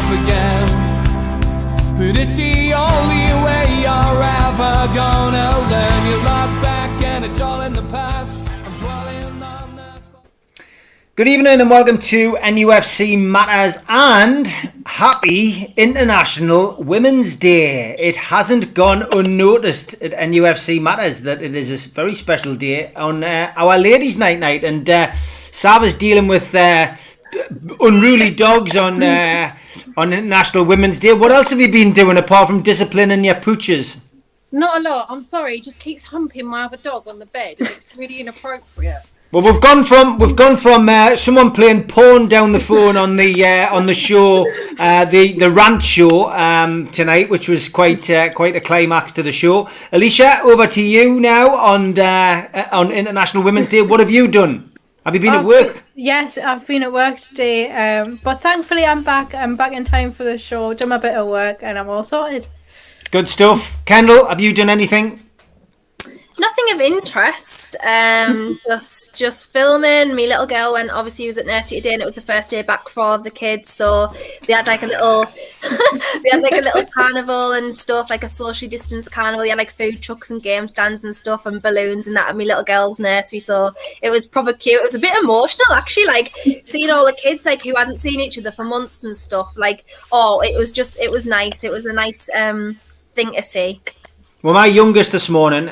love again. But it's the only way you're ever gonna learn. You look back and it's all in the past. I'm dwelling on the... Good evening and welcome to NUFC Matters and happy International Women's Day. It hasn't gone unnoticed at NUFC Matters that it is a very special day on our Ladies' Night and Sav is dealing with unruly dogs on International Women's Day. What else have you been doing apart from disciplining your pooches? Not a lot. I'm sorry. He just keeps humping my other dog on the bed, and it's really inappropriate. Well, we've gone from someone playing porn down the phone on the show, the rant show tonight, which was quite a climax to the show. Alicia, over to you now on International Women's Day. What have you done? Have you been at work? Yes, I've been at work today, but thankfully I'm back. I'm back in time for the show. Done my bit of work, and I'm all sorted. Good stuff. Kendall, have you done anything? Nothing of interest. Just filming. My little girl obviously was at nursery today, and it was the first day back for all of the kids. So they had like a little, carnival and stuff, like a socially distanced carnival. They had like food trucks and game stands and stuff, and balloons and that at my little girl's nursery. So it was proper cute. It was a bit emotional actually, like seeing all the kids like who hadn't seen each other for months and stuff. Like, it was nice. It was a nice thing to see. Well, my youngest this morning,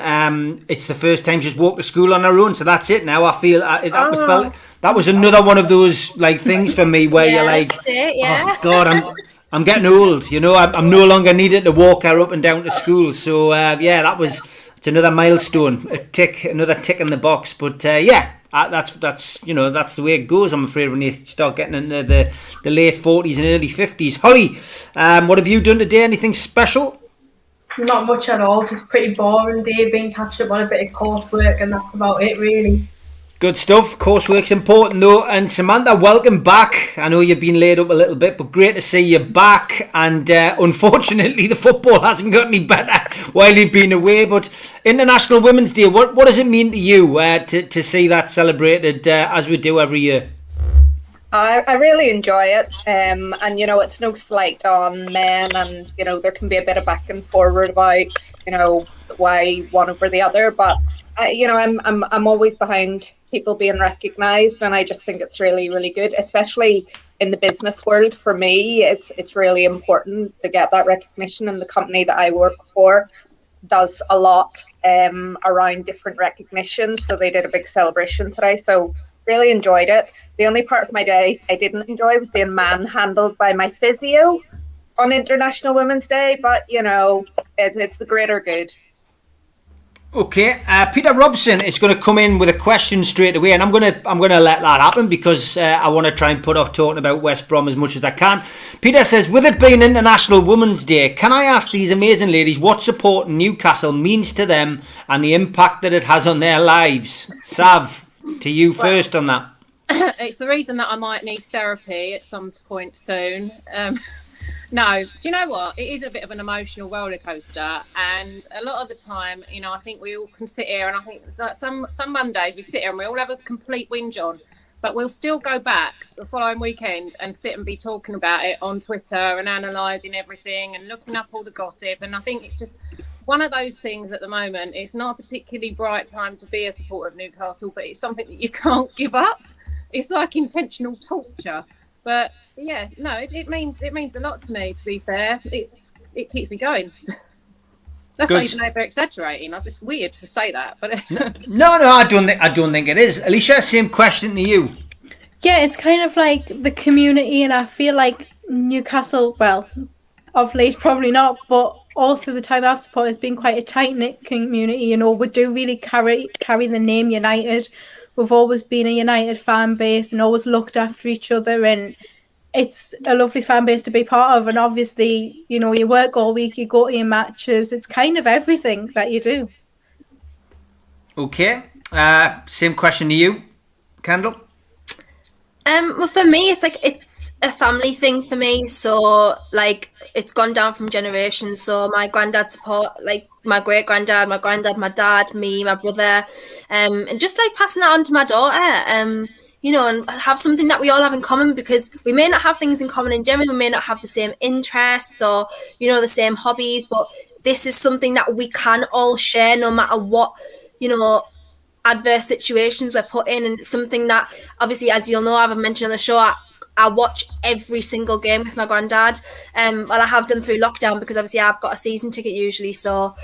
it's the first time she's walked to school on her own, so that's it now. I feel that was another one of those like things for me where you're like, oh God, I'm getting old. You know, I'm no longer needed to walk her up and down to school. So it's another milestone, another tick in the box. But that's the way it goes. I'm afraid when you start getting into the late 40s and early 50s. Holly, what have you done today? Anything special? Not much at all, just pretty boring day, been catching up on a bit of coursework, and that's about it really. Good stuff. Coursework's important though. And Samantha, welcome back. I know you've been laid up a little bit, but great to see you back. And unfortunately, the football hasn't got any better while you've been away. But International Women's Day, what does it mean to you to see that celebrated as we do every year? I really enjoy it, and it's no slight on men, and there can be a bit of back and forward about why one over the other, but I'm always behind people being recognised, and I just think it's really, really good, especially in the business world. For me, it's really important to get that recognition, and the company that I work for does a lot around different recognitions. So they did a big celebration today, so really enjoyed it. The only part of my day I didn't enjoy was being manhandled by my physio on International Women's Day, but it's the greater good. Okay, Peter Robson is going to come in with a question straight away, and I'm going to let that happen because I want to try and put off talking about West Brom as much as I can. Peter says, with it being International Women's Day, can I ask these amazing ladies what supporting Newcastle means to them and the impact that it has on their lives? Sav, to you first on that. It's the reason that I might need therapy at some point soon. No, do you know what? It is a bit of an emotional roller coaster, and a lot of the time, I think we all can sit here, and I think some Mondays we sit here and we all have a complete whinge on, but we'll still go back the following weekend and sit and be talking about it on Twitter and analysing everything and looking up all the gossip. And I think it's just one of those things at the moment. It's not a particularly bright time to be a supporter of Newcastle, but it's something that you can't give up. It's like intentional torture. But yeah, no, it means a lot to me, to be fair. It keeps me going. That's not even over exaggerating. It's weird to say that, but no, I don't think it is. Alicia, same question to you. Yeah, it's kind of like the community, and I feel like Newcastle, well, of late probably not, but all through the time I've supported, it's been quite a tight-knit community. We do really carry the name United. We've always been a United fan base and always looked after each other, and it's a lovely fan base to be part of. And obviously, you work all week, you go to your matches. It's kind of everything that you do. Okay. Same question to you, Kendall. Well, for me, it's a family thing for me. So, it's gone down from generations. So my granddad support, my great granddad, my dad, me, my brother, and just passing it on to my daughter. and have something that we all have in common, because we may not have things in common in general, we may not have the same interests or, the same hobbies, but this is something that we can all share no matter what, adverse situations we're put in. And it's something that, obviously, as you'll know, I've mentioned on the show, I watch every single game with my granddad. Well, I have done through lockdown, because obviously I've got a season ticket usually. So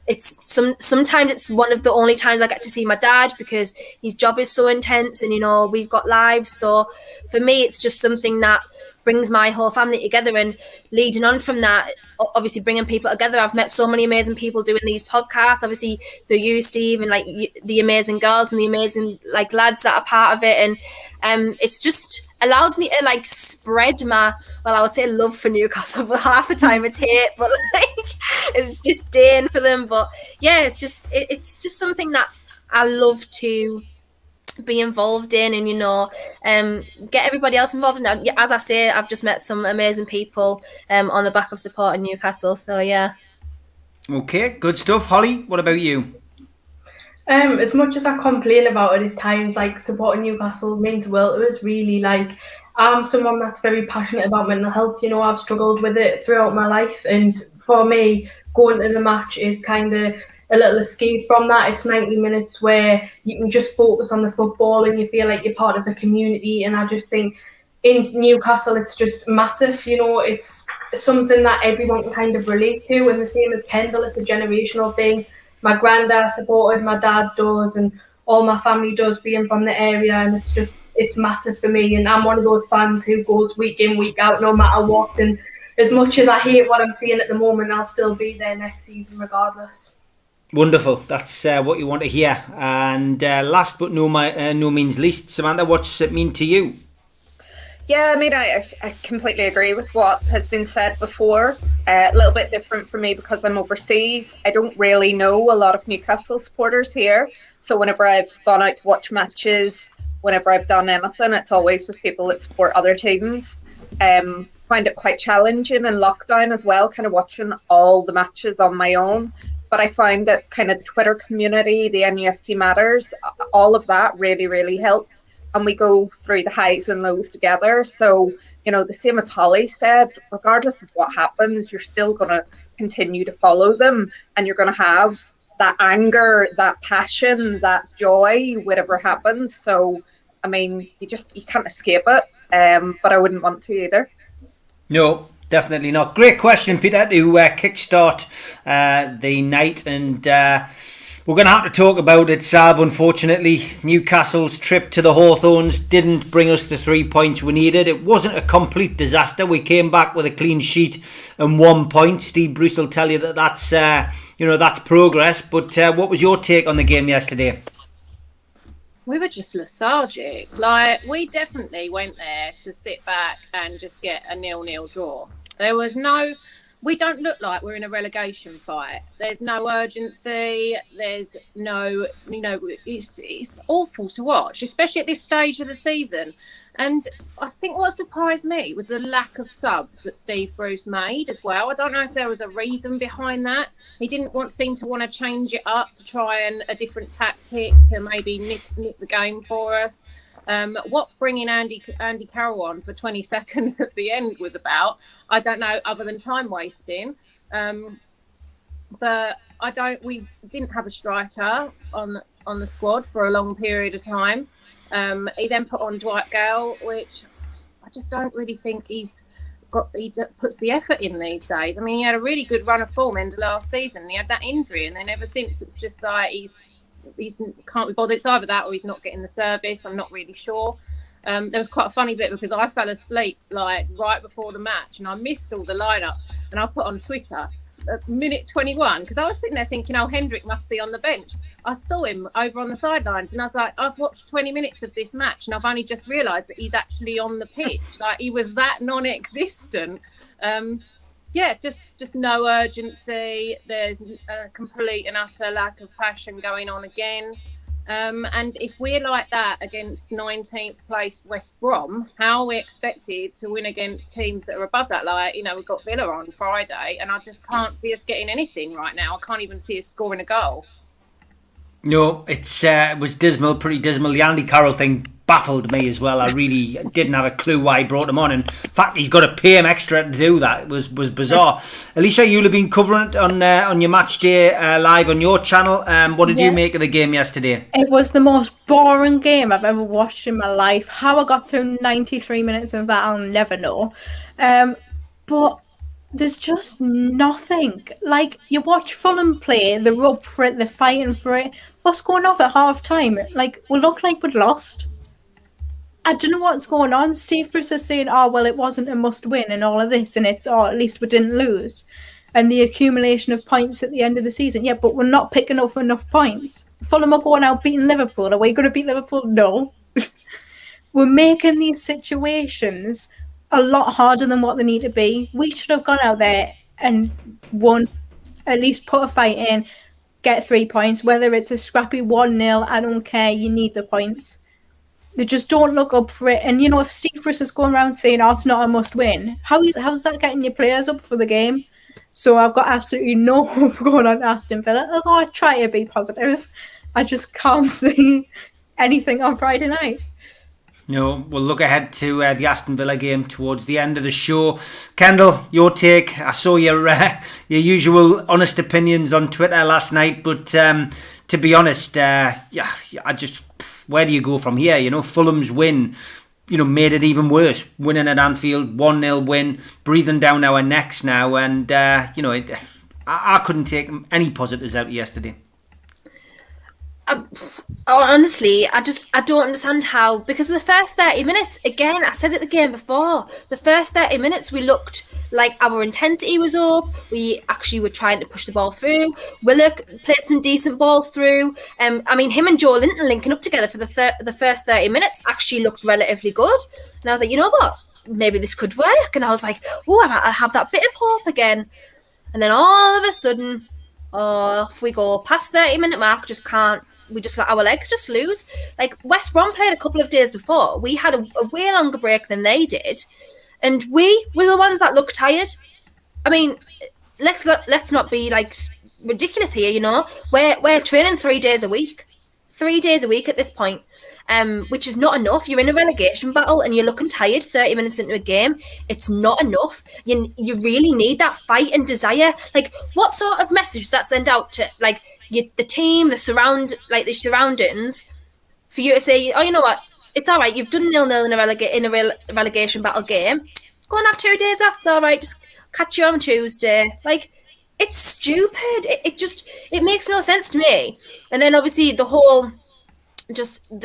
it's sometimes it's one of the only times I get to see my dad, because his job is so intense, and we've got lives. So for me, it's just something that brings my whole family together. And leading on from that, obviously bringing people together, I've met so many amazing people doing these podcasts, obviously through you, Steve, and the amazing girls and the amazing lads that are part of it. And it's just allowed me to spread my, I would say love for Newcastle, but half the time it's hate, but it's disdain for them. But yeah, it's just something that I love to be involved in, and get everybody else involved. And as I say, I've just met some amazing people on the back of supporting Newcastle. So yeah. Okay, good stuff. Holly, what about you? As much as I complain about it at times, supporting Newcastle means well. It was really I'm someone that's very passionate about mental health. I've struggled with it throughout my life, and for me, going to the match is kind of a little escape from that. It's 90 minutes where you can just focus on the football and you feel like you're part of the community. And I just think in Newcastle, it's just massive. It's something that everyone can kind of relate to. And the same as Kendall, it's a generational thing. My granddad supported, my dad does, and all my family does, being from the area. And it's massive for me. And I'm one of those fans who goes week in, week out, no matter what. And as much as I hate what I'm seeing at the moment, I'll still be there next season regardless. Wonderful. That's what you want to hear. And last but no means least, Samantha, what's it mean to you? Yeah, I mean, I completely agree with what has been said before. A little bit different for me because I'm overseas. I don't really know a lot of Newcastle supporters here. So whenever I've gone out to watch matches, whenever I've done anything, it's always with people that support other teams. Find it quite challenging in lockdown as well, kind of watching all the matches on my own. But I find that kind of the Twitter community, the NUFC Matters, all of that really, really helped. And we go through the highs and lows together. So, the same as Holly said, regardless of what happens, you're still going to continue to follow them. And you're going to have that anger, that passion, that joy, whatever happens. So, I mean, you can't escape it. But I wouldn't want to either. No. Definitely not. Great question, Peter, to kickstart the night. And we're going to have to talk about it, Sav. Unfortunately, Newcastle's trip to the Hawthorns didn't bring us the 3 points we needed. It wasn't a complete disaster. We came back with a clean sheet and 1 point. Steve Bruce will tell you that's that's progress. But what was your take on the game yesterday? We were just lethargic. We definitely went there to sit back and just get a 0-0 draw. There was we don't look like we're in a relegation fight. There's no urgency. There's no, it's awful to watch, especially at this stage of the season. And I think what surprised me was the lack of subs that Steve Bruce made as well. I don't know if there was a reason behind that. He didn't seem to want to change it up to try a different tactic to maybe nip the game for us. What bringing Andy Carroll on for 20 seconds at the end was about, I don't know, other than time wasting. But we didn't have a striker on the squad for a long period of time. He then put on Dwight Gale, which I just don't really think he puts the effort in these days. I mean, he had a really good run of form end of last season. He had that injury, and then ever since it's just like he's can't be bothered. It's either that or he's not getting the service. I'm not really sure. There was quite a funny bit because I fell asleep right before the match, and I missed all the lineup. And I put on Twitter at minute 21 because I was sitting there thinking, oh, Hendrick must be on the bench. I saw him over on the sidelines, and I was like, I've watched 20 minutes of this match, and I've only just realised that he's actually on the pitch. He was that non-existent. Just no urgency. There's a complete and utter lack of passion going on again. And if we're like that against 19th place West Brom, how are we expected to win against teams that are above that? We've got Villa on Friday, and I just can't see us getting anything right now. I can't even see us scoring a goal. No, it was dismal, pretty dismal. The Andy Carroll thing baffled me as well. I really didn't have a clue why he brought him on. In fact, he's got to pay him extra to do that. It was bizarre. Alicia, you'll have been covering it on your match day live on your channel. What did you make of the game yesterday? It was the most boring game I've ever watched in my life. How I got through 93 minutes of that, I'll never know. But there's just nothing. Like, you watch Fulham play, they're up for it, they're fighting for it. What's going on at half time? Like, we look like we'd lost. I don't know what's going on. Steve Bruce is saying, oh, well, it wasn't a must win and all of this, and it's, oh, at least we didn't lose. And the accumulation of points at the end of the season. Yeah, but we're not picking up enough points. Fulham are going out beating Liverpool. Are we going to beat Liverpool? No. We're making these situations a lot harder than what they need to be. We should have gone out there and won, at least put a fight in, get 3 points. Whether it's a scrappy 1-0, I don't care. You need the points. They just don't look up for it. And, you know, if Steve Bruce is going around saying, oh, it's not a must-win, how's that getting your players up for the game? So I've got absolutely no hope going on Aston Villa. Although I try to be positive, I just can't see anything on Friday night. No, we'll look ahead to the Aston Villa game towards the end of the show. Kendall, your take. I saw your usual honest opinions on Twitter last night, but to be honest, where do you go from here? You know, Fulham's win, you know, made it even worse. Winning at Anfield, 1-0 win, breathing down our necks now, and I couldn't take any positives out of yesterday. Honestly, I don't understand how, because of the first 30 minutes, again, I said it the game before, the first 30 minutes we looked like our intensity was up, we actually were trying to push the ball through, Willock played some decent balls through, I mean, him and Joe Linton linking up together for the first 30 minutes actually looked relatively good, and I was like, you know what, maybe this could work, and I was like, oh, I have that bit of hope again, and then all of a sudden, off we go, past 30-minute mark, we just let our legs just lose. Like, West Brom played a couple of days before. We had a way longer break than they did. And we were the ones that looked tired. I mean, let's not be, like, ridiculous here, you know. We're training 3 days a week. 3 days a week at this point, which is not enough. You're in a relegation battle and you're looking tired 30 minutes into a game. It's not enough. You really need that fight and desire. Like, what sort of message does that send out to, like, the team, the surroundings, for you to say, oh, you know what, it's all right, you've done 0-0 in a relegation battle game, go and have 2 days off, it's all right, just catch you on Tuesday. Like, it's stupid. It makes no sense to me. And then obviously the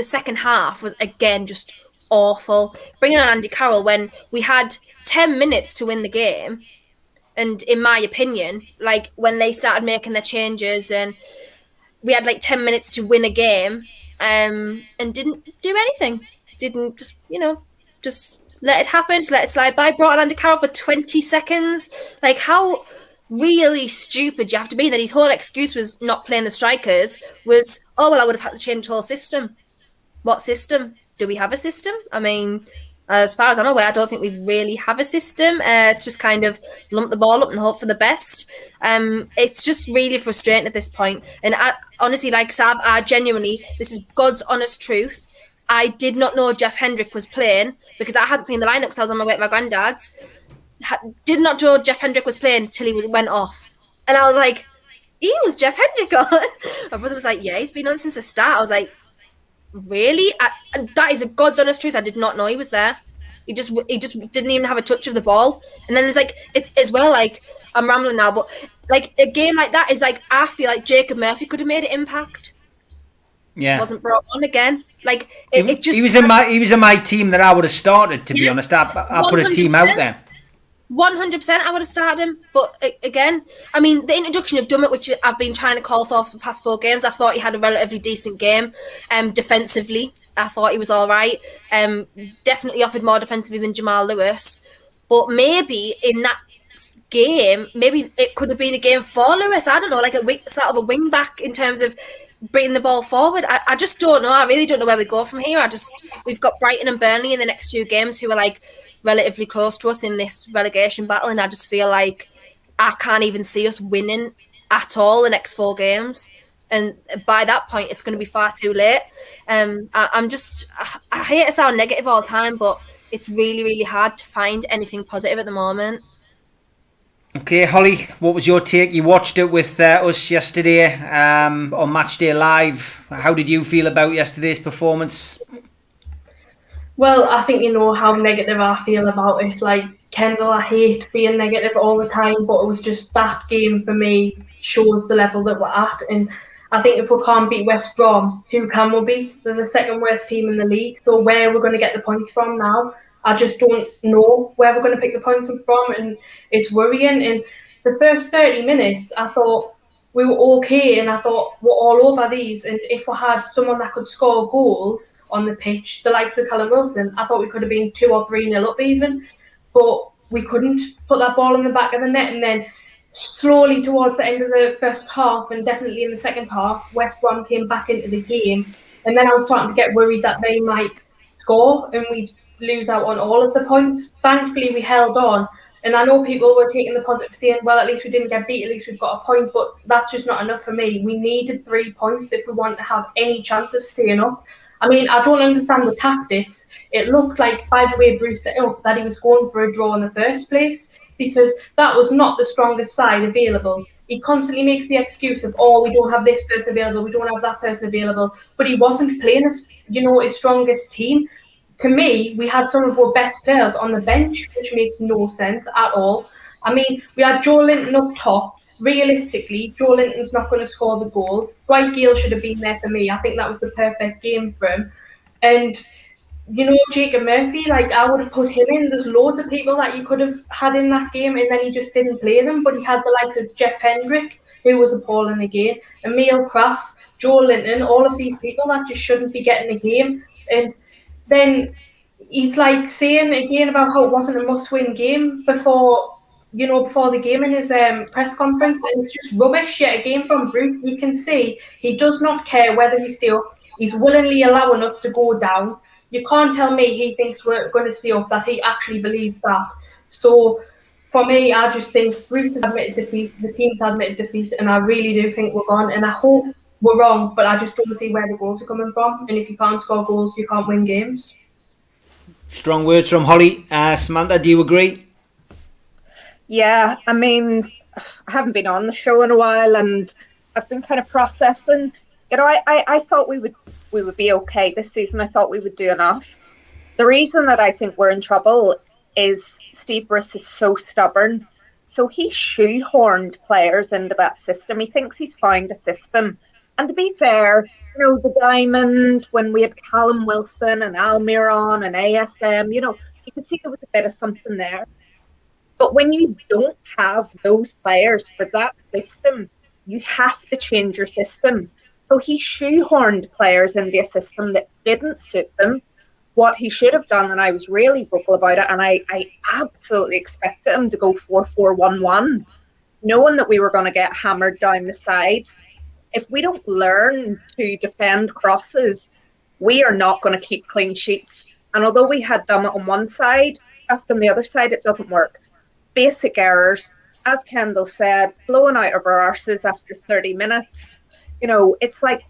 second half was again just awful. Bringing on Andy Carroll when we had 10 minutes to win the game. And in my opinion, like, when they started making their changes and we had like 10 minutes to win a game, and didn't do anything. Didn't just let it happen, just let it slide by. Brought on Andy Carroll for 20 seconds. Like, how really stupid you have to be that his whole excuse was not playing the strikers was, oh, well, I would have had to change the whole system. What system? Do we have a system? I mean, as far as I'm aware, I don't think we really have a system. It's just kind of lump the ball up and hope for the best. It's just really frustrating at this point. And I, honestly, like Sav, I genuinely, this is God's honest truth, I did not know Jeff Hendrick was playing because I hadn't seen the lineup because I was on my way to my granddad's. Did not know Jeff Hendrick was playing until he went off. And I was like, he was Jeff Hendrick on? My brother was like, yeah, he's been on since the start. I was like, really? That is a God's honest truth. I did not know he was there. He just didn't even have a touch of the ball. And then there's like, as well, like, I'm rambling now, but like a game like that is like, I feel like Jacob Murphy could have made an impact. Yeah, wasn't brought on again. Like it just. He was in my team that I would have started. To be honest, I put a team out there. 100%, I would have started him. But again, I mean, the introduction of Dummett, which I've been trying to call for the past 4 games, I thought he had a relatively decent game. Defensively, I thought he was all right. Definitely offered more defensively than Jamal Lewis. But maybe in that game, maybe it could have been a game for Lewis. I don't know, like sort of a wing back in terms of bringing the ball forward. I just don't know. I really don't know where we go from here. We've got Brighton and Burnley in the next 2 games who are like relatively close to us in this relegation battle, and I just feel like I can't even see us winning at all the next 4 games. And by that point, it's going to be far too late. I hate to sound negative all the time, but it's really, really hard to find anything positive at the moment. Okay, Holly, what was your take? You watched it with us yesterday on Matchday Live. How did you feel about yesterday's performance? Well, I think you know how negative I feel about it. Like, Kendall, I hate being negative all the time, but it was just that game for me shows the level that we're at. And I think if we can't beat West Brom, who can we beat? They're the second worst team in the league. So where we're going to get the points from now, I just don't know where we're going to pick the points from, and it's worrying. And the first 30 minutes, I thought we were okay, and I thought we're all over these. And if we had someone that could score goals on the pitch, the likes of Callum Wilson, I thought we could have been 2 or 3-0 up even. But we couldn't put that ball in the back of the net. And then slowly towards the end of the first half, and definitely in the second half, West Brom came back into the game. And then I was starting to get worried that they might score and we'd lose out on all of the points. Thankfully, we held on. And I know people were taking the positive, saying, well, at least we didn't get beat, at least we've got a point. But that's just not enough for me. We needed 3 points if we want to have any chance of staying up. I mean, I don't understand the tactics. It looked like, by the way Bruce set up, that he was going for a draw in the first place, because that was not the strongest side available. He constantly makes the excuse of, oh, we don't have this person available, we don't have that person available. But he wasn't playing his strongest team. To me, we had some of our best players on the bench, which makes no sense at all. I mean, we had Joe Linton up top. Realistically, Joe Linton's not going to score the goals. Dwight Gale should have been there for me. I think that was the perfect game for him. And, Jacob Murphy, I would have put him in. There's loads of people that you could have had in that game, and then he just didn't play them. But he had the likes of Jeff Hendrick, who was appalling again, Emil Kraft, Joe Linton, all of these people that just shouldn't be getting a game. And then he's saying again about how it wasn't a must-win game before the game in his press conference, and it's just rubbish yet again from Bruce. You can see he does not care whether we stay up. He's willingly allowing us to go down. You can't tell me he thinks we're going to stay up, that he actually believes that. So for me, I just think Bruce has admitted defeat, the team's admitted defeat, and I really do think we're gone, and I hope we're wrong, but I just don't see where the goals are coming from. And if you can't score goals, you can't win games. Strong words from Holly. Samantha, do you agree? Yeah, I mean, I haven't been on the show in a while, and I've been kind of processing. I thought we would be okay this season. I thought we would do enough. The reason that I think we're in trouble is Steve Bruce is so stubborn. So he shoehorned players into that system. He thinks he's found a system. And to be fair, the Diamond, when we had Callum Wilson and Almiron and ASM, you could see there was a bit of something there. But when you don't have those players for that system, you have to change your system. So he shoehorned players into a system that didn't suit them. What he should have done, and I was really vocal about it, and I absolutely expected him to go 4-4-1-1, knowing that we were going to get hammered down the sides. If we don't learn to defend crosses, we are not going to keep clean sheets. And although we had them on one side, on the other side, it doesn't work. Basic errors, as Kendall said, blowing out of our arses after 30 minutes. It's like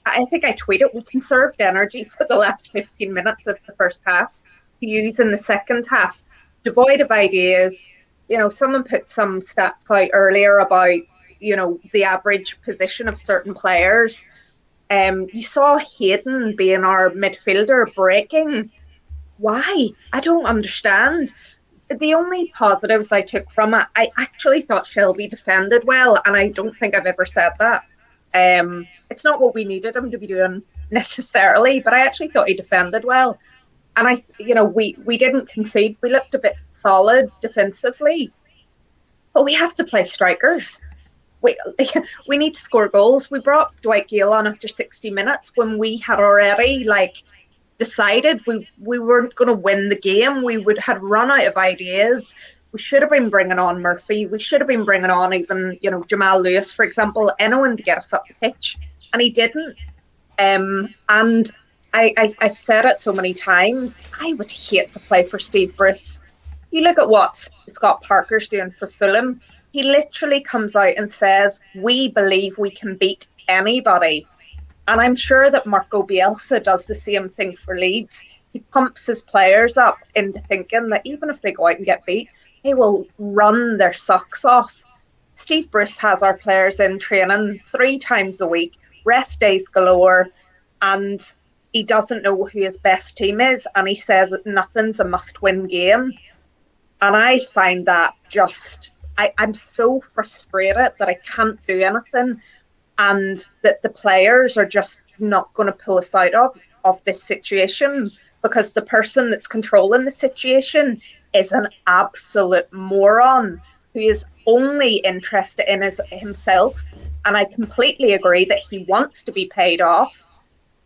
I think I tweeted, we conserved energy for the last 15 minutes of the first half to use in the second half. Devoid of ideas. Someone put some stats out earlier about the average position of certain players. You saw Hayden being our midfielder breaking. Why? I don't understand. The only positives I took from it, I actually thought Shelby defended well, and I don't think I've ever said that. It's not what we needed him to be doing necessarily, but I actually thought he defended well. And we didn't concede. We looked a bit solid defensively, but we have to play strikers. We need to score goals. We brought Dwight Gale on after 60 minutes when we had already decided we weren't going to win the game. We had run out of ideas. We should have been bringing on Murphy. We should have been bringing on even Jamal Lewis, for example, anyone to get us up the pitch, and he didn't. And I've said it so many times. I would hate to play for Steve Bruce. You look at what Scott Parker's doing for Fulham. He literally comes out and says, we believe we can beat anybody. And I'm sure that Marco Bielsa does the same thing for Leeds. He pumps his players up into thinking that even if they go out and get beat, they will run their socks off. Steve Bruce has our players in training 3 times a week, rest days galore, and he doesn't know who his best team is, and he says that nothing's a must-win game. And I find that just, I'm so frustrated that I can't do anything, and that the players are just not going to pull us out of this situation, because the person that's controlling the situation is an absolute moron who is only interested in himself. And I completely agree that he wants to be paid off,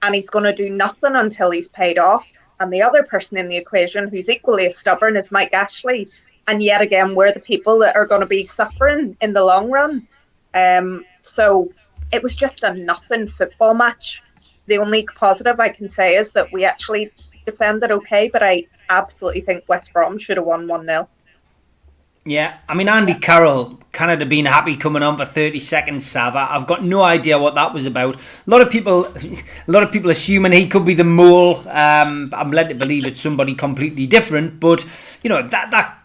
and he's going to do nothing until he's paid off. And the other person in the equation who's equally as stubborn is Mike Ashley. And yet again, we're the people that are going to be suffering in the long run. So it was just a nothing football match. The only positive I can say is that we actually defended okay, but I absolutely think West Brom should have won 1-0. Yeah, I mean, Andy Carroll kind of have been happy coming on for 30 seconds, Sav. I've got no idea what that was about. A lot of people assuming he could be the mole. I'm led to believe it's somebody completely different, but you know that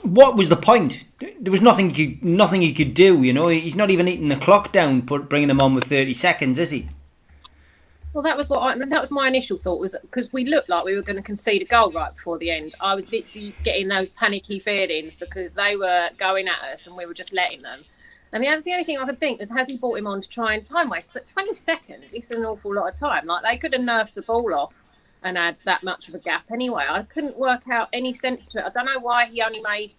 what was the point? There was nothing you could do. You know, he's not even eating the clock down, bringing him on with 30 seconds, is he? Well, that was my initial thought, was because we looked like we were going to concede a goal right before the end. I was literally getting those panicky feelings because they were going at us and we were just letting them. And the only thing I could think was, has he brought him on to try and time waste? But 20 seconds is an awful lot of time. Like, they could have nerfed the ball off and had that much of a gap anyway. I couldn't work out any sense to it. I don't know why he only made,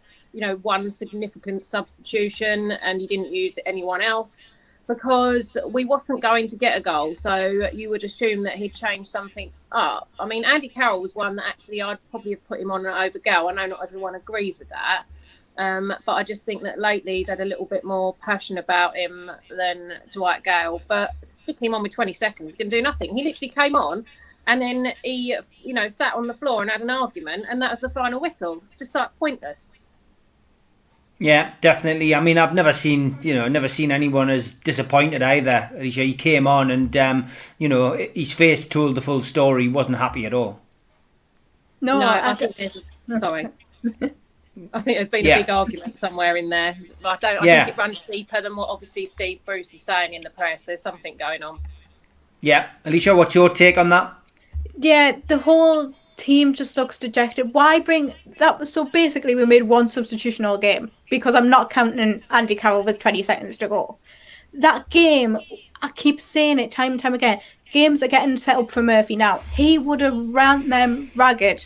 one significant substitution and he didn't use anyone else, because we wasn't going to get a goal. So you would assume that he'd change something up. I mean, Andy Carroll was one that actually I'd probably have put him on over Gale. I know not everyone agrees with that. But I just think that lately he's had a little bit more passion about him than Dwight Gale. But sticking him on with 20 seconds is going to do nothing. He literally came on and then he, sat on the floor and had an argument, and that was the final whistle. It's just like pointless. Yeah, definitely. I mean, I've never seen anyone as disappointed either. He came on and, his face told the full story. He wasn't happy at all. No, I think there's... Sorry. I think there's been a big argument somewhere in there. I think it runs deeper than what obviously Steve Bruce is saying in the press. There's something going on. Yeah. Alicia, what's your take on that? Yeah, the whole team just looks dejected. Why bring that? So basically we made one substitution all game, because I'm not counting Andy Carroll with 20 seconds to go. That game, I keep saying it time and time again, games are getting set up for Murphy now. He would have ran them ragged.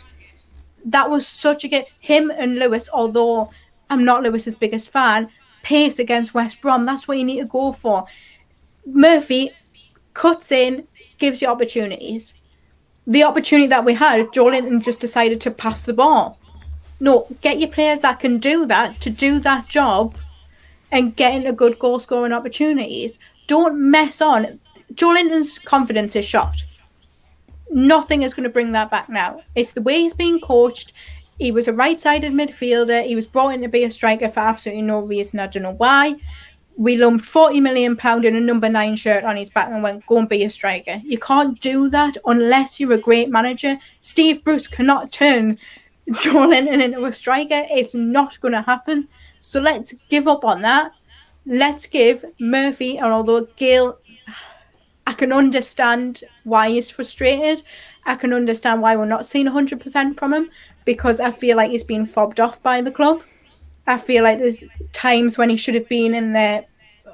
That was such a game. Him and Lewis, although I'm not Lewis's biggest fan, pace against West Brom, that's what you need to go for. Murphy cuts in, gives you opportunities. The opportunity that we had, Joe Linton just decided to pass the ball. No, get your players that can do that, to do that job, and get into good goal scoring opportunities. Don't mess on. Joe Linton's confidence is shot. Nothing is going to bring that back now. It's the way he's being coached. He was a right-sided midfielder. He was brought in to be a striker for absolutely no reason. I don't know why. We lumped £40 million in a number 9 shirt on his back and went, go and be a striker. You can't do that unless you're a great manager. Steve Bruce cannot turn Joe Linton into a striker. It's not going to happen. So let's give up on that. Let's give Murphy, and although Gale, I can understand why he's frustrated. I can understand why we're not seeing 100% from him, because I feel like he's been fobbed off by the club. I feel like there's times when he should have been in there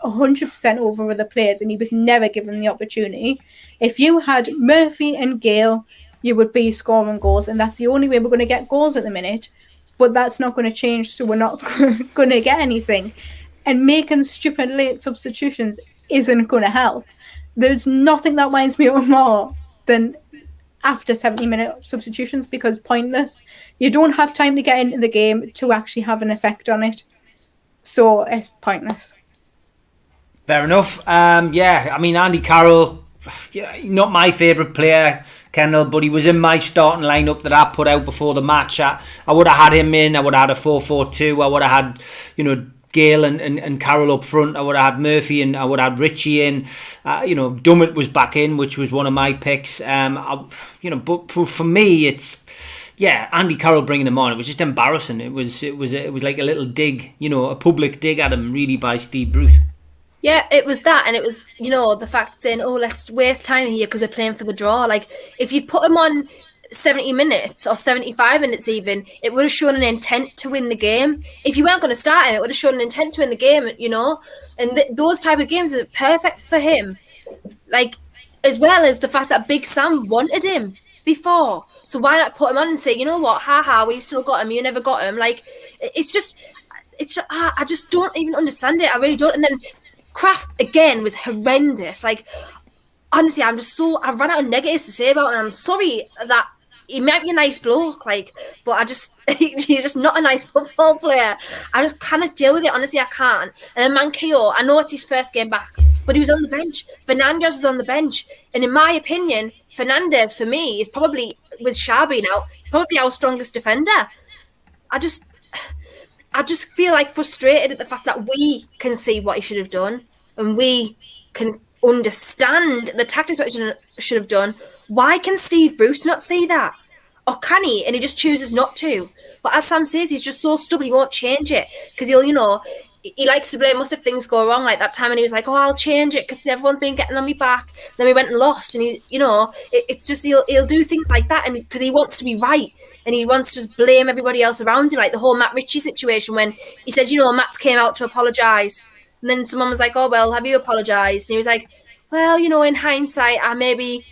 100% over other players and he was never given the opportunity. If you had Murphy and Gale, you would be scoring goals, and that's the only way we're going to get goals at the minute. But that's not going to change, so we're not going to get anything. And making stupid late substitutions isn't going to help. There's nothing that winds me up more than after 70-minute substitutions, because pointless. You don't have time to get into the game to actually have an effect on it. So it's pointless. Fair enough. I mean, Andy Carroll, not my favourite player, Kendall, but he was in my starting lineup that I put out before the match. I would have had him in. I would have had a 4-4-2. I would have had, Gail and Carol up front. I would have had Murphy and I would have had Richie in. Dummett was back in, which was one of my picks. But for me, it's Andy Carroll bringing him on. It was just embarrassing. It was like a little dig, a public dig at him, really, by Steve Bruce. Yeah, it was that, and it was, the fact saying, oh, let's waste time here because we're playing for the draw. Like, if you put him on 70 minutes or 75 minutes even, it would have shown an intent to win the game. If you weren't going to start him, it would have shown an intent to win the game, and those type of games are perfect for him. Like, as well as the fact that Big Sam wanted him before. So why not put him on and say, you know what, we've still got him, you never got him. Like, I just don't even understand it. I really don't. And then Kraft again was horrendous. Like, honestly, I ran out of negatives to say about him. And I'm sorry that he might be a nice bloke, but he's just not a nice football player. I just cannot deal with it. Honestly, I can't. And then Manquillo, I know it's his first game back, but he was on the bench. Fernandes was on the bench. And in my opinion, Fernandes, for me, is probably, with Sharby now, probably our strongest defender. I just feel like frustrated at the fact that we can see what he should have done and we can understand the tactics what he should have done. Why can Steve Bruce not see that? Or can he? And he just chooses not to. But as Sam says, he's just so stubborn, he won't change it. Because he likes to blame us if things go wrong, like that time, and he was like, oh, I'll change it because everyone's been getting on me back. Then we went and lost, and it's just he'll do things like that, and because he wants to be right, and he wants to just blame everybody else around him, like the whole Matt Ritchie situation when he said, Matt's came out to apologise, and then someone was like, oh, well, have you apologised? And he was like, well, in hindsight, I maybe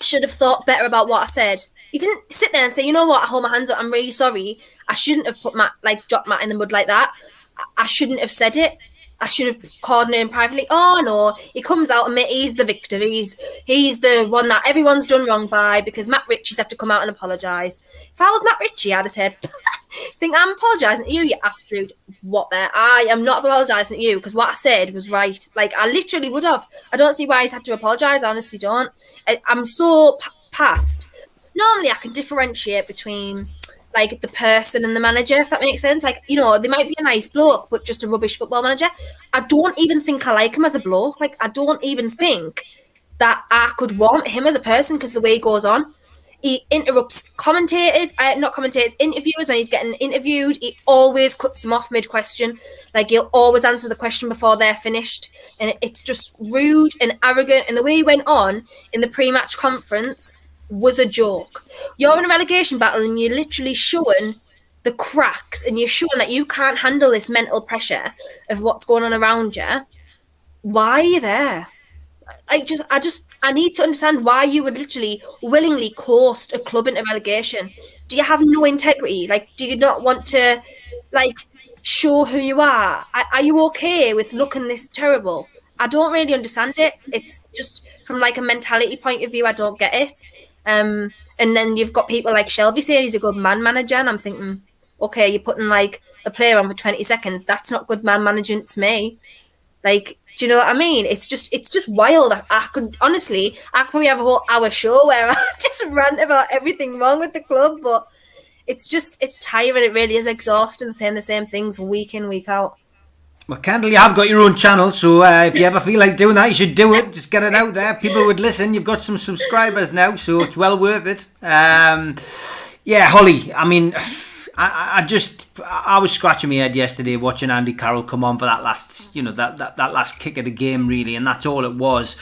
should have thought better about what I said. He didn't sit there and say, you know what, I hold my hands up, I'm really sorry. I shouldn't have dropped Matt in the mud like that. I shouldn't have said it. I should have called him privately. Oh no, he comes out and he's the victim. He's the one that everyone's done wrong by because Matt Ritchie's had to come out and apologise. If I was Matt Ritchie, I'd have said, think I'm apologising to you, you absolute whatbear. I am not apologising to you because what I said was right. Like, I literally would have. I don't see why he's had to apologise. I honestly don't. I'm so past. Normally, I can differentiate between like the person and the manager, if that makes sense. Like, they might be a nice bloke, but just a rubbish football manager. I don't even think I like him as a bloke. Like, I don't even think that I could want him as a person because the way he goes on. He interrupts interviewers when he's getting interviewed. He always cuts them off mid-question. Like, he'll always answer the question before they're finished. And it's just rude and arrogant. And the way he went on in the pre-match conference was a joke. You're in a relegation battle and you're literally showing the cracks and you're showing that you can't handle this mental pressure of what's going on around you. Why are you there? I need to understand why you would literally willingly coast a club into relegation. Do you have no integrity? Like, do you not want to show who you are? Are you okay with looking this terrible? I don't really understand it. It's just from a mentality point of view, I don't get it. And then you've got people like Shelby saying he's a good man manager, and I'm thinking, okay, you're putting a player on for 20 seconds. That's not good man management to me. Like, do you know what I mean? It's just wild. I could probably have a whole hour show where I just rant about everything wrong with the club, but it's tiring. It really is exhausting saying the same things week in, week out. Well, Kendall, you have got your own channel, so if you ever feel like doing that, you should do it. Just get it out there. People would listen. You've got some subscribers now, so it's well worth it. Holly, I mean, I was scratching my head yesterday watching Andy Carroll come on for that last, that last kick of the game, really, and that's all it was.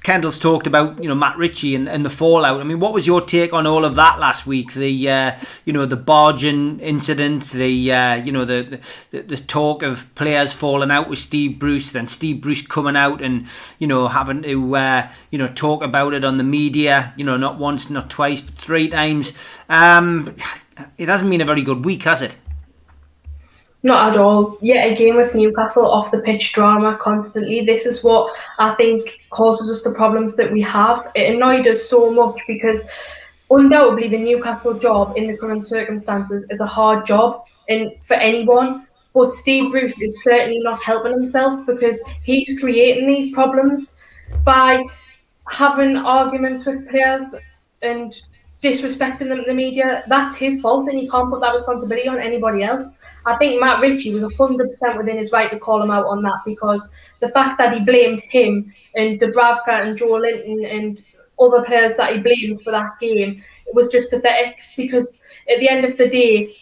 Kendall's talked about, Matt Ritchie and the fallout. I mean, what was your take on all of that last week? The barging incident, the talk of players falling out with Steve Bruce, then Steve Bruce coming out and, having to, talk about it on the media, not once, not twice, but 3 times. It hasn't been a very good week, has it? Not at all. Yet again with Newcastle, off the pitch drama constantly. This is what I think causes us the problems that we have. It annoyed us so much because undoubtedly the Newcastle job in the current circumstances is a hard job for anyone. But Steve Bruce is certainly not helping himself because he's creating these problems by having arguments with players and disrespecting them in the media, that's his fault, and he can't put that responsibility on anybody else. I think Matt Ritchie was 100% within his right to call him out on that, because the fact that he blamed him and Dubravka and Joe Linton and other players that he blamed for that game, it was just pathetic, because at the end of the day,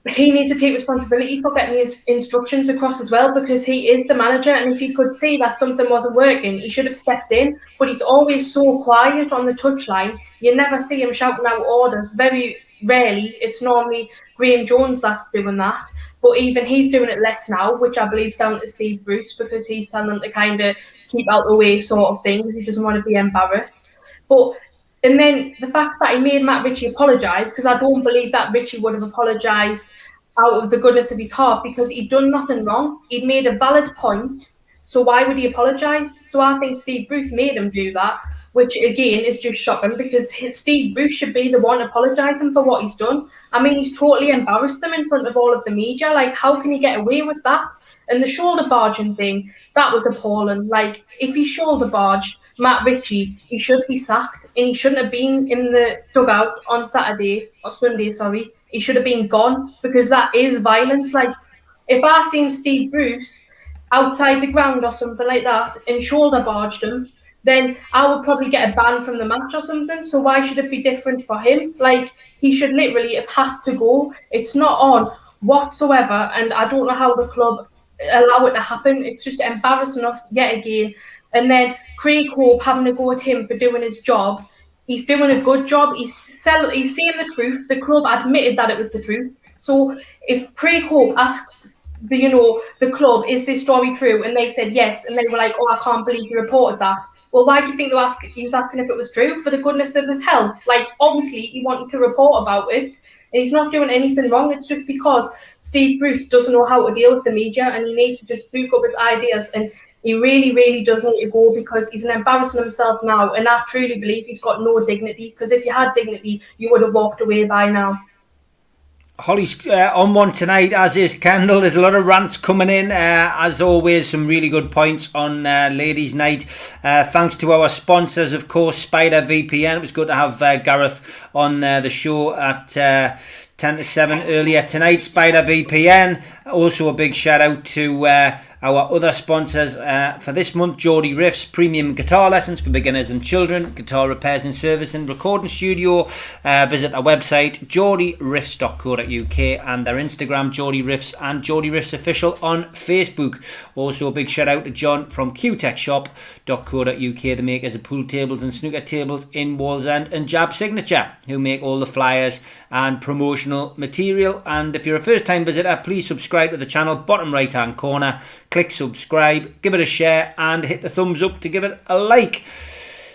he needs to take responsibility for getting his instructions across as well, because he is the manager, and if he could see that something wasn't working, he should have stepped in. But he's always so quiet on the touchline. You never see him shouting out orders. Very rarely. It's normally Graham Jones that's doing that. But even he's doing it less now, which I believe is down to Steve Bruce, because he's telling them to kind of keep out the way sort of thing, because he doesn't want to be embarrassed. And then the fact that he made Matt Ritchie apologise, because I don't believe that Ritchie would have apologised out of the goodness of his heart, because he'd done nothing wrong. He'd made a valid point, so why would he apologise? So I think Steve Bruce made him do that, which again is just shocking, because Steve Bruce should be the one apologising for what he's done. I mean, he's totally embarrassed them in front of all of the media. Like, how can he get away with that? And the shoulder barging thing, that was appalling. Like, if he shoulder barged Matt Ritchie, he should be sacked, and he shouldn't have been in the dugout on Sunday. He should have been gone, because that is violence. Like, if I seen Steve Bruce outside the ground or something like that and shoulder barged him, then I would probably get a ban from the match or something. So why should it be different for him? Like, he should literally have had to go. It's not on whatsoever, and I don't know how the club allow it to happen. It's just embarrassing us yet again. And then Craig Hope having to go at him for doing his job. He's doing a good job. He's saying the truth. The club admitted that it was the truth. So if Craig Hope asked the club, is this story true? And they said yes, and they were like, oh, I can't believe you reported that. Well, why do you think he was asking if it was true? For the goodness of his health. Like, obviously, he wanted to report about it, and he's not doing anything wrong. It's just because Steve Bruce doesn't know how to deal with the media, and he needs to just book up his ideas. And he really, really does need to go, because he's embarrassing himself now. And I truly believe he's got no dignity, because if you had dignity, you would have walked away by now. Holly's on one tonight, as is Kendall. There's a lot of rants coming in. As always, some really good points on Ladies' Night. Thanks to our sponsors, of course, Spider VPN. It was good to have Gareth on the show at 10 to 7 earlier tonight. Spider VPN. Also a big shout out to our other sponsors for this month: Geordie Riffs, premium guitar lessons for beginners and children, guitar repairs and servicing, recording studio. Visit our website, geordieriffs.co.uk, and their Instagram, Geordie Riffs, and Geordie Riffs Official on Facebook. Also a big shout out to John from qtechshop.co.uk, the makers of pool tables and snooker tables in Wallsend, and Jab Signature, who make all the flyers and promotional material. And if you're a first time visitor, please subscribe to the channel, bottom right hand corner. Click subscribe, give it a share, and hit the thumbs up to give it a like.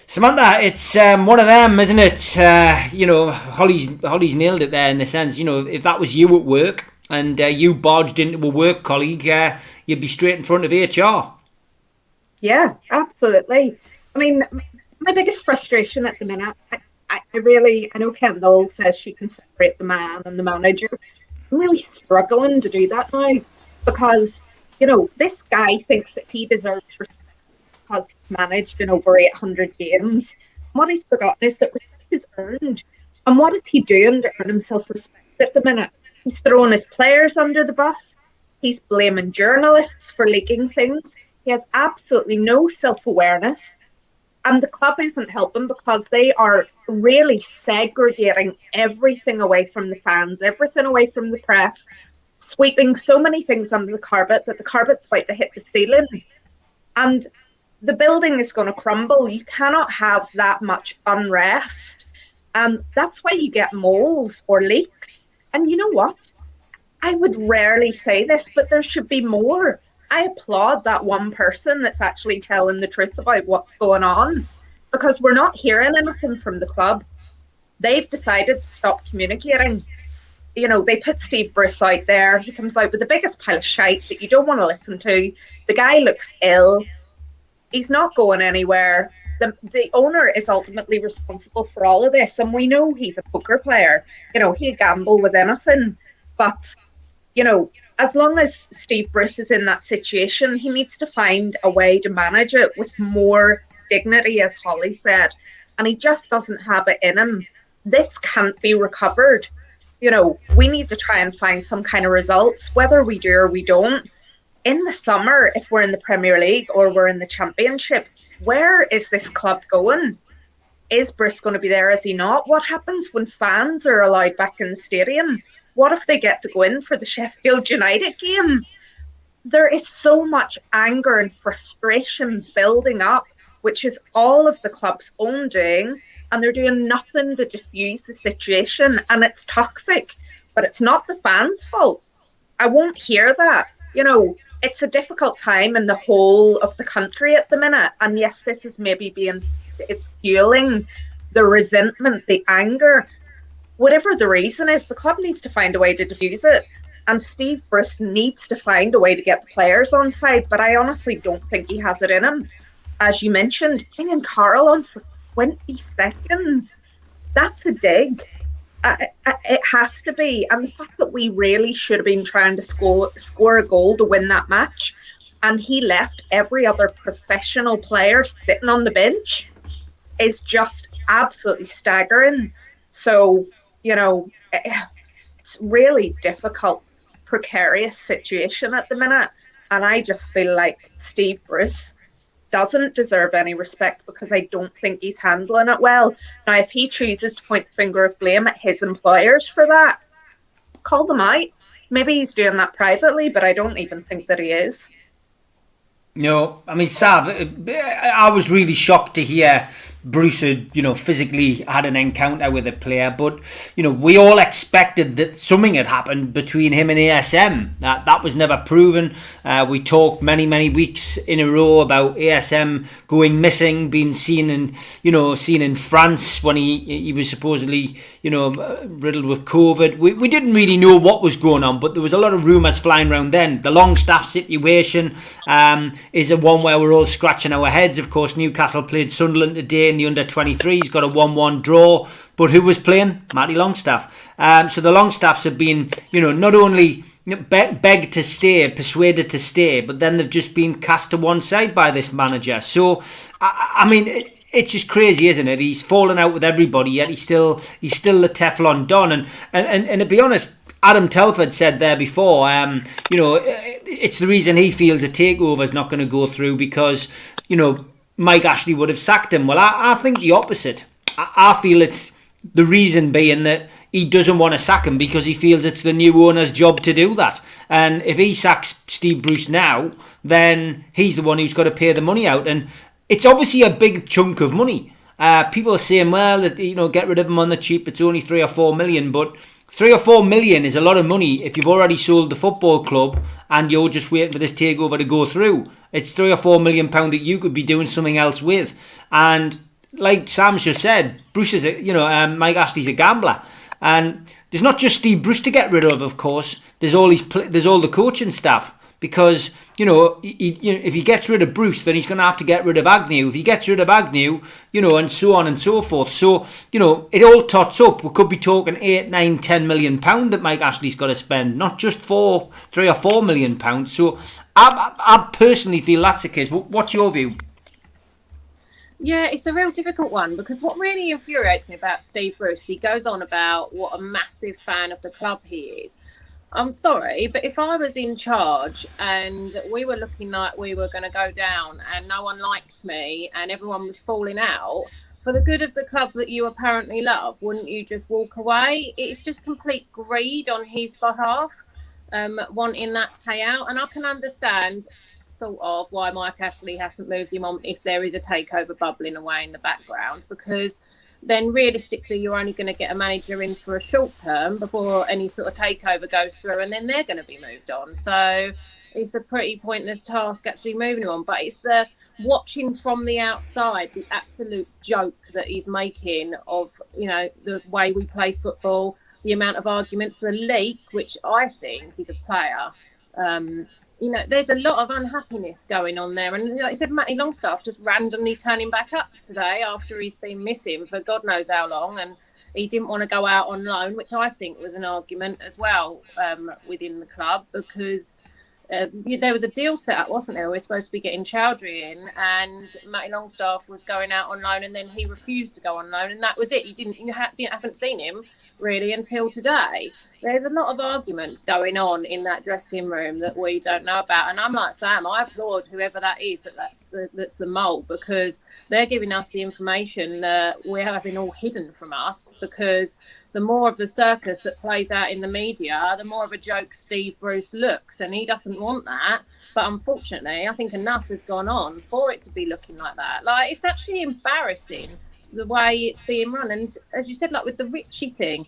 Samantha, it's one of them, isn't it? Holly's nailed it there, in the sense, if that was you at work and you barged into a work colleague, you'd be straight in front of HR. Yeah, absolutely. I mean, my biggest frustration at the minute, I know Kendall says she can separate the man and the manager. I'm really struggling to do that now, because this guy thinks that he deserves respect because he's managed in over 800 games. What he's forgotten is that respect is earned. And what is he doing to earn himself respect at the minute? He's throwing his players under the bus. He's blaming journalists for leaking things. He has absolutely no self-awareness. And the club isn't helping, because they are really segregating everything away from the fans, everything away from the press, sweeping so many things under the carpet that the carpet's about to hit the ceiling. And the building is going to crumble. You cannot have that much unrest. And that's why you get moles or leaks. And you know what? I would rarely say this, but there should be more. I applaud that one person that's actually telling the truth about what's going on, because we're not hearing anything from the club. They've decided to stop communicating. They put Steve Bruce out there. He comes out with the biggest pile of shite that you don't want to listen to. The guy looks ill. He's not going anywhere. The owner is ultimately responsible for all of this. And we know he's a poker player. He'll gamble with anything. But, as long as Steve Bruce is in that situation, he needs to find a way to manage it with more dignity, as Holly said. And he just doesn't have it in him. this can't be recovered. You know, we need to try and find some kind of results, whether we do or we don't. In the summer, if we're in the Premier League or we're in the Championship, where is this club going? Is Bruce going to be there? Is he not? What happens when fans are allowed back in the stadium? What if they get to go in for the Sheffield United game? There is so much anger and frustration building up, which is all of the club's own doing, and they're doing nothing to diffuse the situation, and it's toxic. But it's not the fans' fault. I won't hear that. You know, it's a difficult time in the whole of the country at the minute, and yes, this is maybe it's fueling the resentment, the anger. Whatever the reason is, the club needs to find a way to diffuse it. And Steve Bruce needs to find a way to get the players on side, but I honestly don't think he has it in him. As you mentioned, bringing Carl on for 20 seconds, that's a dig. It has to be. And the fact that we really should have been trying to score a goal to win that match, and he left every other professional player sitting on the bench, is just absolutely staggering. So, you know, it's really difficult, precarious situation at the minute. And I just feel like Steve Bruce doesn't deserve any respect because I don't think he's handling it well. Now, if he chooses to point the finger of blame at his employers for that, call them out. Maybe he's doing that privately, but I don't even think that he is. No, I mean, Sav, I was really shocked to hear Bruce had, physically had an encounter with a player, but, we all expected that something had happened between him and ASM. That was never proven. We talked many weeks in a row about ASM going missing, being seen in France when he was supposedly, riddled with COVID. We didn't really know what was going on, but there was a lot of rumours flying around then. The Longstaff situation is a one where we're all scratching our heads. Of course, Newcastle played Sunderland today in the under-23s, got a 1-1 draw, but who was playing? Matty Longstaff. So the Longstaffs have been, not only begged to stay, persuaded to stay, but then they've just been cast to one side by this manager. So, I mean, it's just crazy, isn't it? He's fallen out with everybody, yet he's still the Teflon Don. And to be honest, Adam Telford said there before, it's the reason he feels a takeover is not going to go through because, Mike Ashley would have sacked him. Well, I think the opposite. I feel it's the reason being that he doesn't want to sack him because he feels it's the new owner's job to do that. And if he sacks Steve Bruce now, then he's the one who's got to pay the money out. And it's obviously a big chunk of money. People are saying, well, get rid of him on the cheap. It's only 3 or 4 million, but 3 or 4 million is a lot of money if you've already sold the football club and you're just waiting for this takeover to go through. It's 3 or 4 million pound that you could be doing something else with. And like Sam just said, Bruce is Mike Ashley's a gambler, and there's not just Steve Bruce to get rid of course. There's all the coaching staff. Because, if he gets rid of Bruce, then he's going to have to get rid of Agnew. If he gets rid of Agnew, and so on and so forth. So, it all tots up. We could be talking 8, 9, 10 million pound that Mike Ashley's got to spend, not just 3 or 4 million pounds. So, I personally feel that's the case. What's your view? Yeah, it's a real difficult one because what really infuriates me about Steve Bruce, he goes on about what a massive fan of the club he is. I'm sorry, but if I was in charge and we were looking like we were going to go down and no one liked me and everyone was falling out, for the good of the club that you apparently love, wouldn't you just walk away? It's just complete greed on his behalf, wanting that payout. And I can understand sort of why Mike Ashley hasn't moved him on if there is a takeover bubbling away in the background, because then realistically you're only going to get a manager in for a short term before any sort of takeover goes through, and then they're going to be moved on. So it's a pretty pointless task actually moving on. But it's the watching from the outside, the absolute joke that he's making of, the way we play football, the amount of arguments, the leak, which I think he's a player. There's a lot of unhappiness going on there. And like I said, Matty Longstaff just randomly turning back up today after he's been missing for God knows how long. And he didn't want to go out on loan, which I think was an argument as well within the club, because there was a deal set up, wasn't there? We were supposed to be getting Chowdhury in, and Matty Longstaff was going out on loan, and then he refused to go on loan, and that was it. You haven't seen him really until today. There's a lot of arguments going on in that dressing room that we don't know about, and I'm like Sam, I applaud whoever that is that's the mole, because they're giving us the information that we're having all hidden from us, because the more of the circus that plays out in the media, the more of a joke Steve Bruce looks, and he doesn't want that. But unfortunately, I think enough has gone on for it to be looking like that. Like, it's actually embarrassing the way it's being run. And as you said, like with the Richie thing,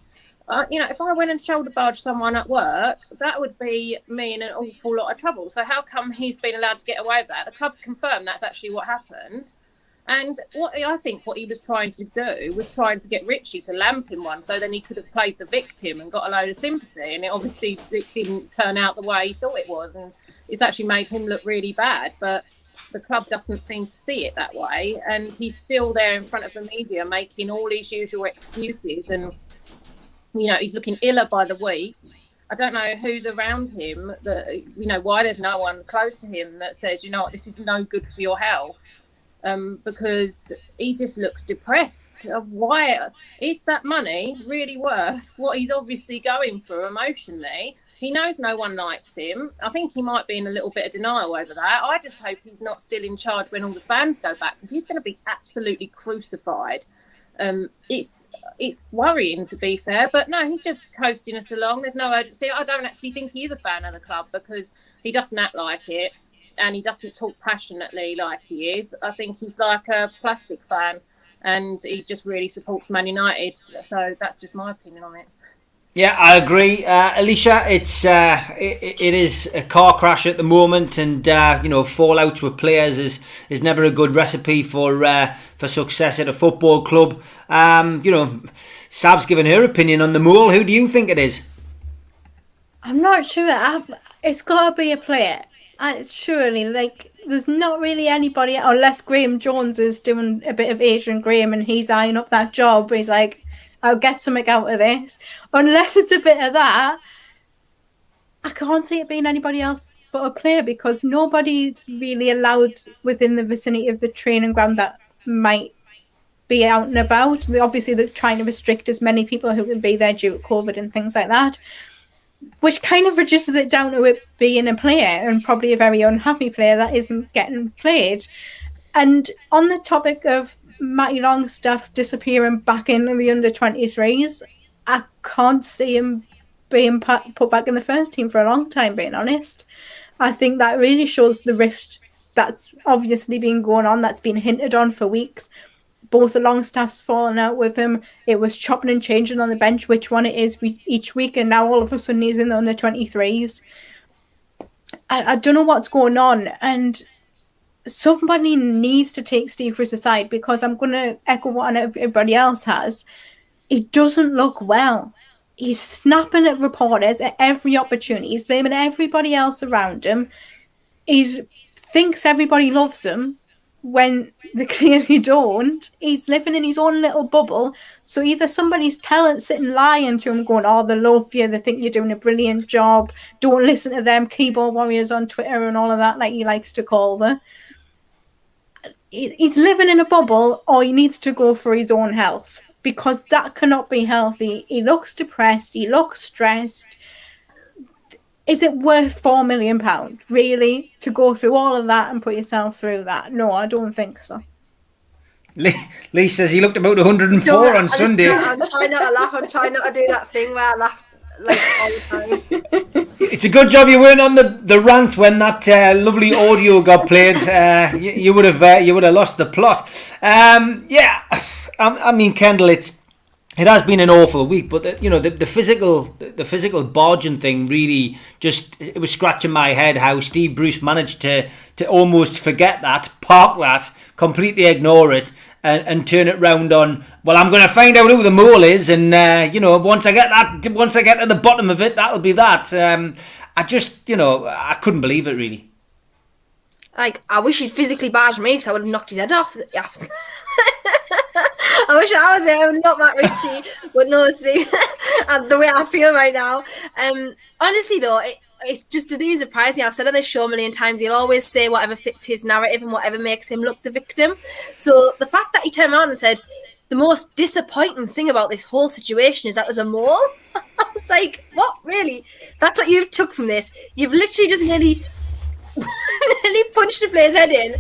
if I went and shoulder barged someone at work, that would be me in an awful lot of trouble. So how come he's been allowed to get away with that? The club's confirmed that's actually what happened. And what he was trying to do was trying to get Richie to lamp him one, so then he could have played the victim and got a load of sympathy. And it didn't turn out the way he thought it was, and it's actually made him look really bad. But the club doesn't seem to see it that way, and he's still there in front of the media making all his usual excuses, and he's looking iller by the week. I don't know who's around him that why there's no one close to him that says, this is no good for your health. Because he just looks depressed. Why is that money really worth what he's obviously going through emotionally? He knows no one likes him. I think he might be in a little bit of denial over that. I just hope he's not still in charge when all the fans go back, because he's going to be absolutely crucified. It's worrying, to be fair, but no, he's just coasting us along. There's no urgency. I don't actually think he is a fan of the club, because he doesn't act like it. And he doesn't talk passionately like he is. I think he's like a plastic fan, and he just really supports Man United. So that's just my opinion on it. Yeah, I agree, Alicia. It is a car crash at the moment, and fallouts with players is never a good recipe for success at a football club. Sav's given her opinion on the mole. Who do you think it is? I'm not sure. It's got to be a player. Surely, there's not really anybody, unless Graham Jones is doing a bit of Adrian Graham and he's eyeing up that job. He's like, I'll get something out of this. Unless it's a bit of that, I can't see it being anybody else but a player, because nobody's really allowed within the vicinity of the training ground that might be out and about. Obviously, they're trying to restrict as many people who can be there due to COVID and things like that, which kind of reduces it down to it being a player, and probably a very unhappy player that isn't getting played. And on the topic of Matty Longstaff disappearing back into the under-23s, I can't see him being put back in the first team for a long time, being honest. I think that really shows the rift that's obviously been going on, that's been hinted on for weeks. Both the Longstaffs falling out with him. It was chopping and changing on the bench which one it is each week, and now all of a sudden he's in the under-23s. I don't know what's going on, and somebody needs to take Steve Bruce aside, because I'm going to echo what everybody else has. It doesn't look well. He's snapping at reporters at every opportunity. He's blaming everybody else around him. He thinks everybody loves him, when they clearly don't. He's living in his own little bubble. So either somebody's sitting lying to him, going, they love you, they think you're doing a brilliant job, don't listen to them keyboard warriors on Twitter and all of that, like he likes to call them. He's living in a bubble, or he needs to go for his own health, because that cannot be healthy. He looks depressed, he looks stressed. Is it worth £4 million, really, to go through all of that and put yourself through that? No, I don't think so. Lee says he looked about 104 on Sunday. I'm trying not to laugh. I'm trying not to do that thing where I laugh all the time. It's a good job you weren't on the rant when that lovely audio got played. You would have lost the plot. I mean, Kendall, it has been an awful week, but the physical barging thing really it was scratching my head how Steve Bruce managed to almost forget that, park that, completely ignore it, and turn it round on, well, I'm going to find out who the mole is, and once I get to the bottom of it, that'll be that. I couldn't believe it, really. I wish he'd physically barged me, because I would have knocked his head off. I wish I was there, not Matt Ritchie, but no, see, the way I feel right now. Honestly, though, it just doesn't surprise me. I've said on this show a million times, he'll always say whatever fits his narrative and whatever makes him look the victim. So the fact that he turned around and said, the most disappointing thing about this whole situation is that there's a mole. I was like, what, really? That's what you took from this? You've literally just nearly punched a player's head in.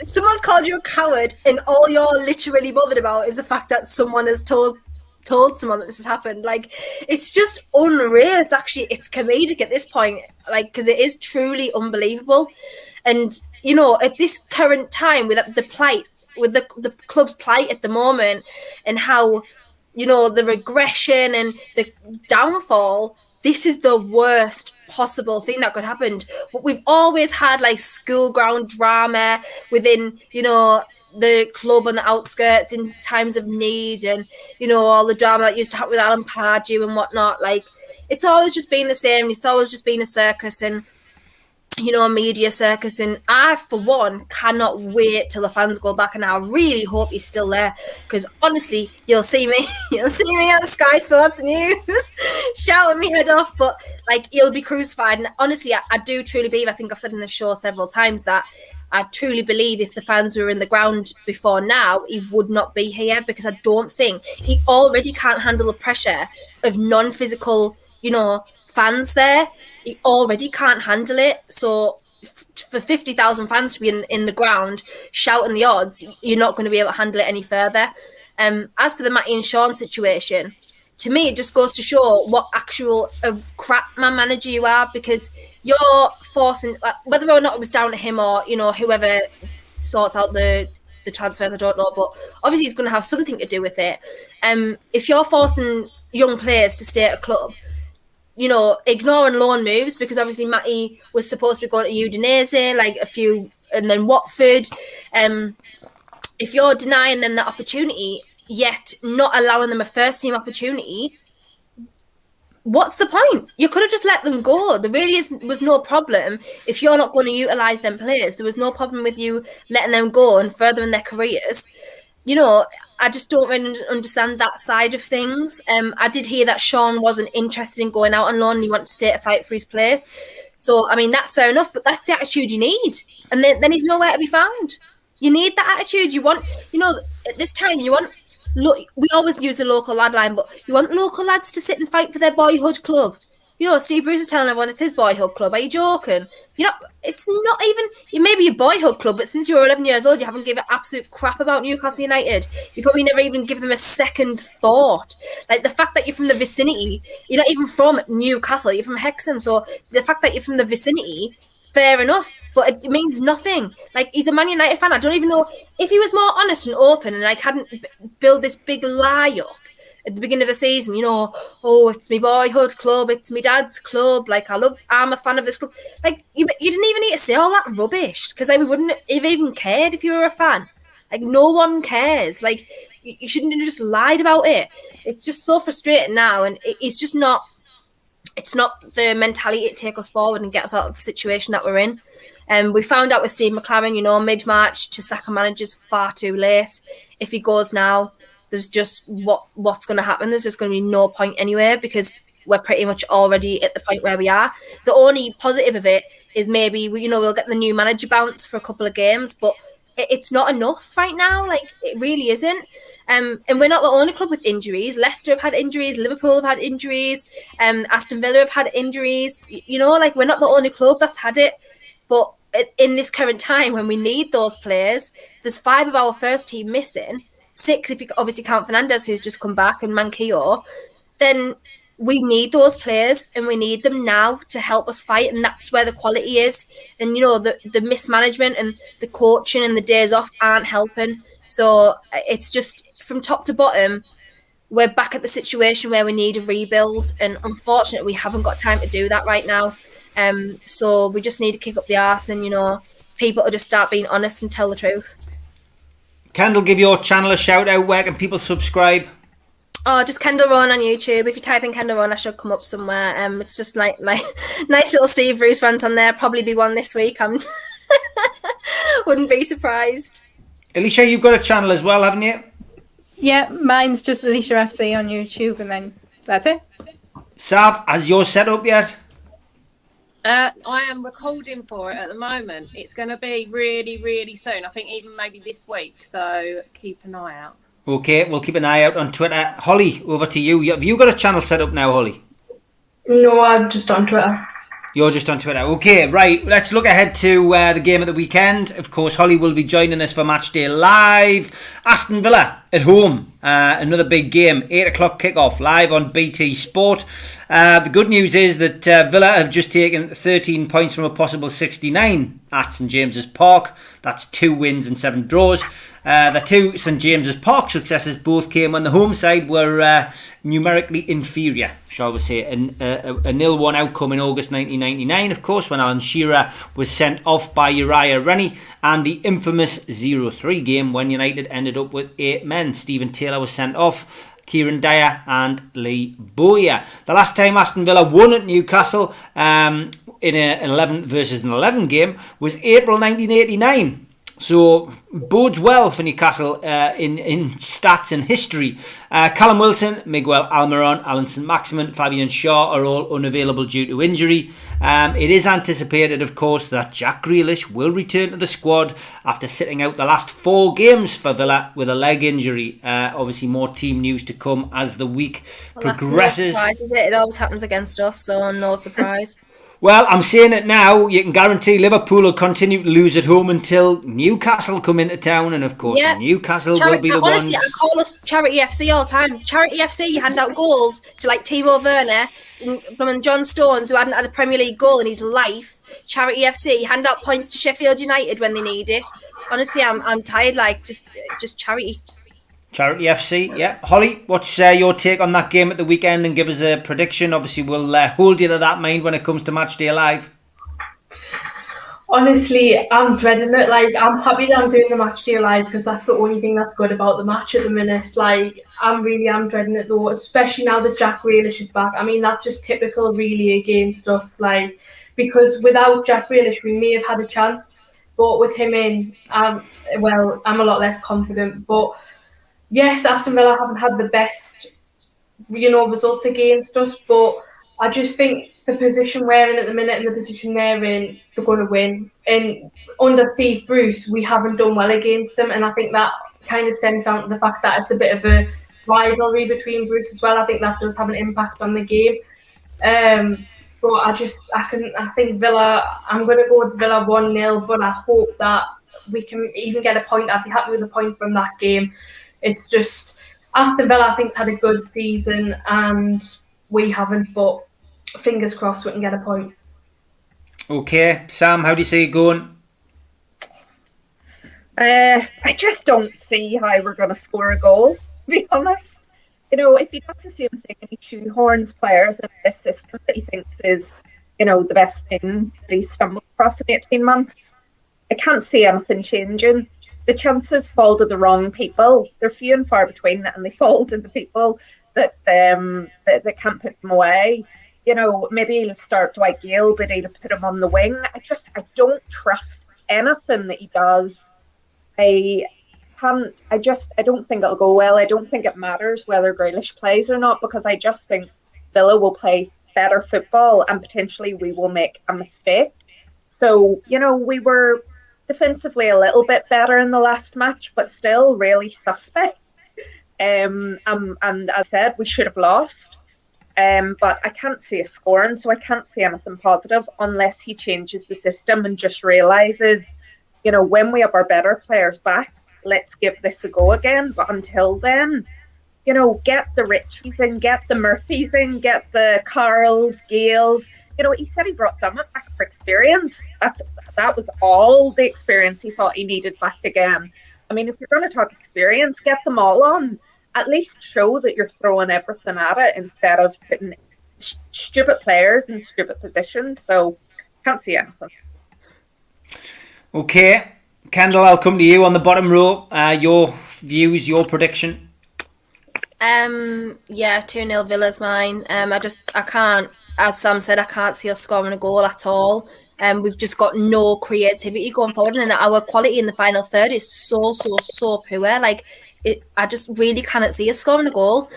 Someone's called you a coward, and all you're literally bothered about is the fact that someone has told someone that this has happened. Like, it's just unreal. It's comedic at this point, like, because it is truly unbelievable. And you know, at this current time, with the plight, with the club's plight at the moment, and how, you know, the regression and the downfall, this is the worst possible thing that could happen. But we've always had like school ground drama within, you know, the club on the outskirts in times of need, and you know, all the drama that used to happen with Alan Pardew and whatnot. Like, it's always just been the same. It's always just been a circus, and you know, a media circus. And I, for one, cannot wait till the fans go back, and I really hope he's still there, because honestly, you'll see me on Sky Sports News shouting me head off, but like, he'll be crucified. And honestly, I do truly believe, I think I've said in the show several times, that I truly believe if the fans were in the ground before now, he would not be here, because I don't think he already can't handle the pressure of non-physical, you know, fans there. He already can't handle it. So for 50,000 fans to be in the ground shouting the odds, you're not going to be able to handle it any further. As for the Matty and Sean situation, to me, it just goes to show what actual crap man manager you are, because you're forcing, whether or not it was down to him or, you know, whoever sorts out the transfers, I don't know, but obviously he's going to have something to do with it. If you're forcing young players to stay at a club, you know, ignoring loan moves, because obviously Matty was supposed to be going to Udinese, like a few, and then Watford. If you're denying them the opportunity, yet not allowing them a first team opportunity, what's the point? You could have just let them go. There really was no problem if you're not going to utilise them players. There was no problem with you letting them go and furthering their careers. You know, I just don't really understand that side of things. I did hear that Sean wasn't interested in going out on loan, and he wanted to stay to fight for his place. So, I mean, that's fair enough, but that's the attitude you need. And then he's nowhere to be found. You need that attitude. You want, you know, at this time, you want, look, we always use the local lad line, but you want local lads to sit and fight for their boyhood club. You know, Steve Bruce is telling everyone it's his boyhood club. Are you joking? You know, it's not even, it may be your boyhood club, but since you were 11 years old, you haven't given absolute crap about Newcastle United. You probably never even give them a second thought. Like, the fact that you're from the vicinity, you're not even from Newcastle, you're from Hexham. So the fact that you're from the vicinity, fair enough, but it means nothing. Like, he's a Man United fan. I don't even know if he was more honest and open and like hadn't built this big lie up at the beginning of the season, you know, oh, it's my boyhood club, it's my dad's club, like, I'm a fan of this club. Like, you didn't even need to say all that rubbish, because like, we wouldn't have even cared if you were a fan. Like, no one cares. Like, you shouldn't have just lied about it. It's just so frustrating now, and it's just not, it's not the mentality to take us forward and get us out of the situation that we're in. We found out with Steve McLaren, you know, mid-March, to sack a manager's far too late. If he goes now, there's just what's going to happen. There's just going to be no point anywhere, because we're pretty much already at the point where we are. The only positive of it is maybe we'll get the new manager bounce for a couple of games, but it's not enough right now. Like, it really isn't. And we're not the only club with injuries. Leicester have had injuries. Liverpool have had injuries. Aston Villa have had injuries. You know, like, we're not the only club that's had it. But in this current time, when we need those players, there's 5 of our first team missing. 6 if you obviously count Fernandes, who's just come back, and Manquillo, then we need those players, and we need them now to help us fight, and that's where the quality is. And, you know, the mismanagement and the coaching and the days off aren't helping. So it's just, from top to bottom, we're back at the situation where we need a rebuild, and unfortunately we haven't got time to do that right now. So we just need to kick up the arse, and, you know, people to just start being honest and tell the truth. Kendall, give your channel a shout out. Where can people subscribe? Oh, just Kendall Rowan on YouTube. If you type in Kendall Rowan, I should come up somewhere. It's just like nice little Steve Bruce runs on there. Probably be one this week. I'm wouldn't be surprised. Alicia, you've got a channel as well, haven't you? Yeah, mine's just Alicia FC on YouTube, and then that's it. Sav, has yours set up yet? I am recording for it at the moment. It's going to be really, really soon. I think even maybe this week. So keep an eye out. Okay, we'll keep an eye out on Twitter. Holly, over to you. Have you got a channel set up now, Holly? No, I'm just on Twitter. You're just on Twitter. Okay, right. Let's look ahead to the game of the weekend. Of course, Holly will be joining us for Matchday Live. Aston Villa at home. Another big game. 8 o'clock kickoff live on BT Sport. The good news is that Villa have just taken 13 points from a possible 69 at St James's Park. That's 2 wins and 7 draws. The 2 St James's Park successes both came when the home side were numerically inferior, shall we say. A 0-1 outcome in August 1999, of course, when Alan Shearer was sent off by Uriah Rennie, and the infamous 0-3 game when United ended up with 8 men. Stephen Taylor was sent off, Kieran Dyer and Lee Bowyer. The last time Aston Villa won at Newcastle in an 11 versus an 11 game was April 1989. So bodes well for Newcastle in stats and history. Callum Wilson, Miguel Almiron, Alan St-Maximin, Fabian Shaw are all unavailable due to injury. It is anticipated, of course, that Jack Grealish will return to the squad after sitting out the last 4 games for Villa with a leg injury. Obviously, more team news to come as the week progresses. No surprise, is it? It always happens against us, so no surprise. Well, I'm saying it now. You can guarantee Liverpool will continue to lose at home until Newcastle come into town, and of course, Newcastle will be the honestly, ones. I call us Charity FC all the time. Charity FC, you hand out goals to like Timo Werner and John Stones, who hadn't had a Premier League goal in his life. Charity FC, you hand out points to Sheffield United when they need it. Honestly, I'm tired. Like just charity. Charity FC, yeah. Holly, what's your take on that game at the weekend, and give us a prediction? Obviously, we'll hold you to that mind when it comes to Matchday Live. Honestly, I'm dreading it. Like, I'm happy that I'm doing the Matchday Live because that's the only thing that's good about the match at the minute. Like, I'm dreading it though, especially now that Jack Grealish is back. I mean, that's just typical really against us. Like, because without Jack Grealish, we may have had a chance, but with him in, I'm a lot less confident. But yes, Aston Villa haven't had the best, results against us, but I just think the position we're in at the minute and the position they're in, they're going to win. And under Steve Bruce, we haven't done well against them, and I think that kind of stems down to the fact that it's a bit of a rivalry between Bruce as well. I think that does have an impact on the game. But I think Villa, I'm going to go with Villa 1-0, but I hope that we can even get a point. I'd be happy with a point from that game. It's just Aston Villa, I think, has had a good season and we haven't, but fingers crossed we can get a point. Okay, Sam, how do you see it going? I just don't see how we're going to score a goal, to be honest. If he does the same thing and he shoehorns players in this system that he thinks is, the best thing that he's stumbled across in 18 months, I can't see anything changing. The chances fall to the wrong people. They're few and far between, and they fall to the people that can't put them away. Maybe he'll start Dwight Gale, but he'll put him on the wing. I don't trust anything that he does. I don't think it'll go well. I don't think it matters whether Grealish plays or not, because I just think Villa will play better football and potentially we will make a mistake. So, we were defensively a little bit better in the last match, but still really suspect. And as I said, we should have lost. But I can't see us scoring, so I can't see anything positive unless he changes the system and just realises, when we have our better players back, let's give this a go again. But until then, get the Richies in, get the Murphys in, get the Carls, Gales. He said he brought Dummett back for experience. That was all the experience he thought he needed back again. I mean, if you're going to talk experience, get them all on. At least show that you're throwing everything at it instead of putting stupid players in stupid positions. So, can't see anything. Okay. Kendall, I'll come to you on the bottom row. Your views, your prediction. 2-0 Villa's mine. I can't, as Sam said, I can't see us scoring a goal at all. We've just got no creativity going forward, and our quality in the final third is so poor. Like, I just really cannot see us scoring a goal.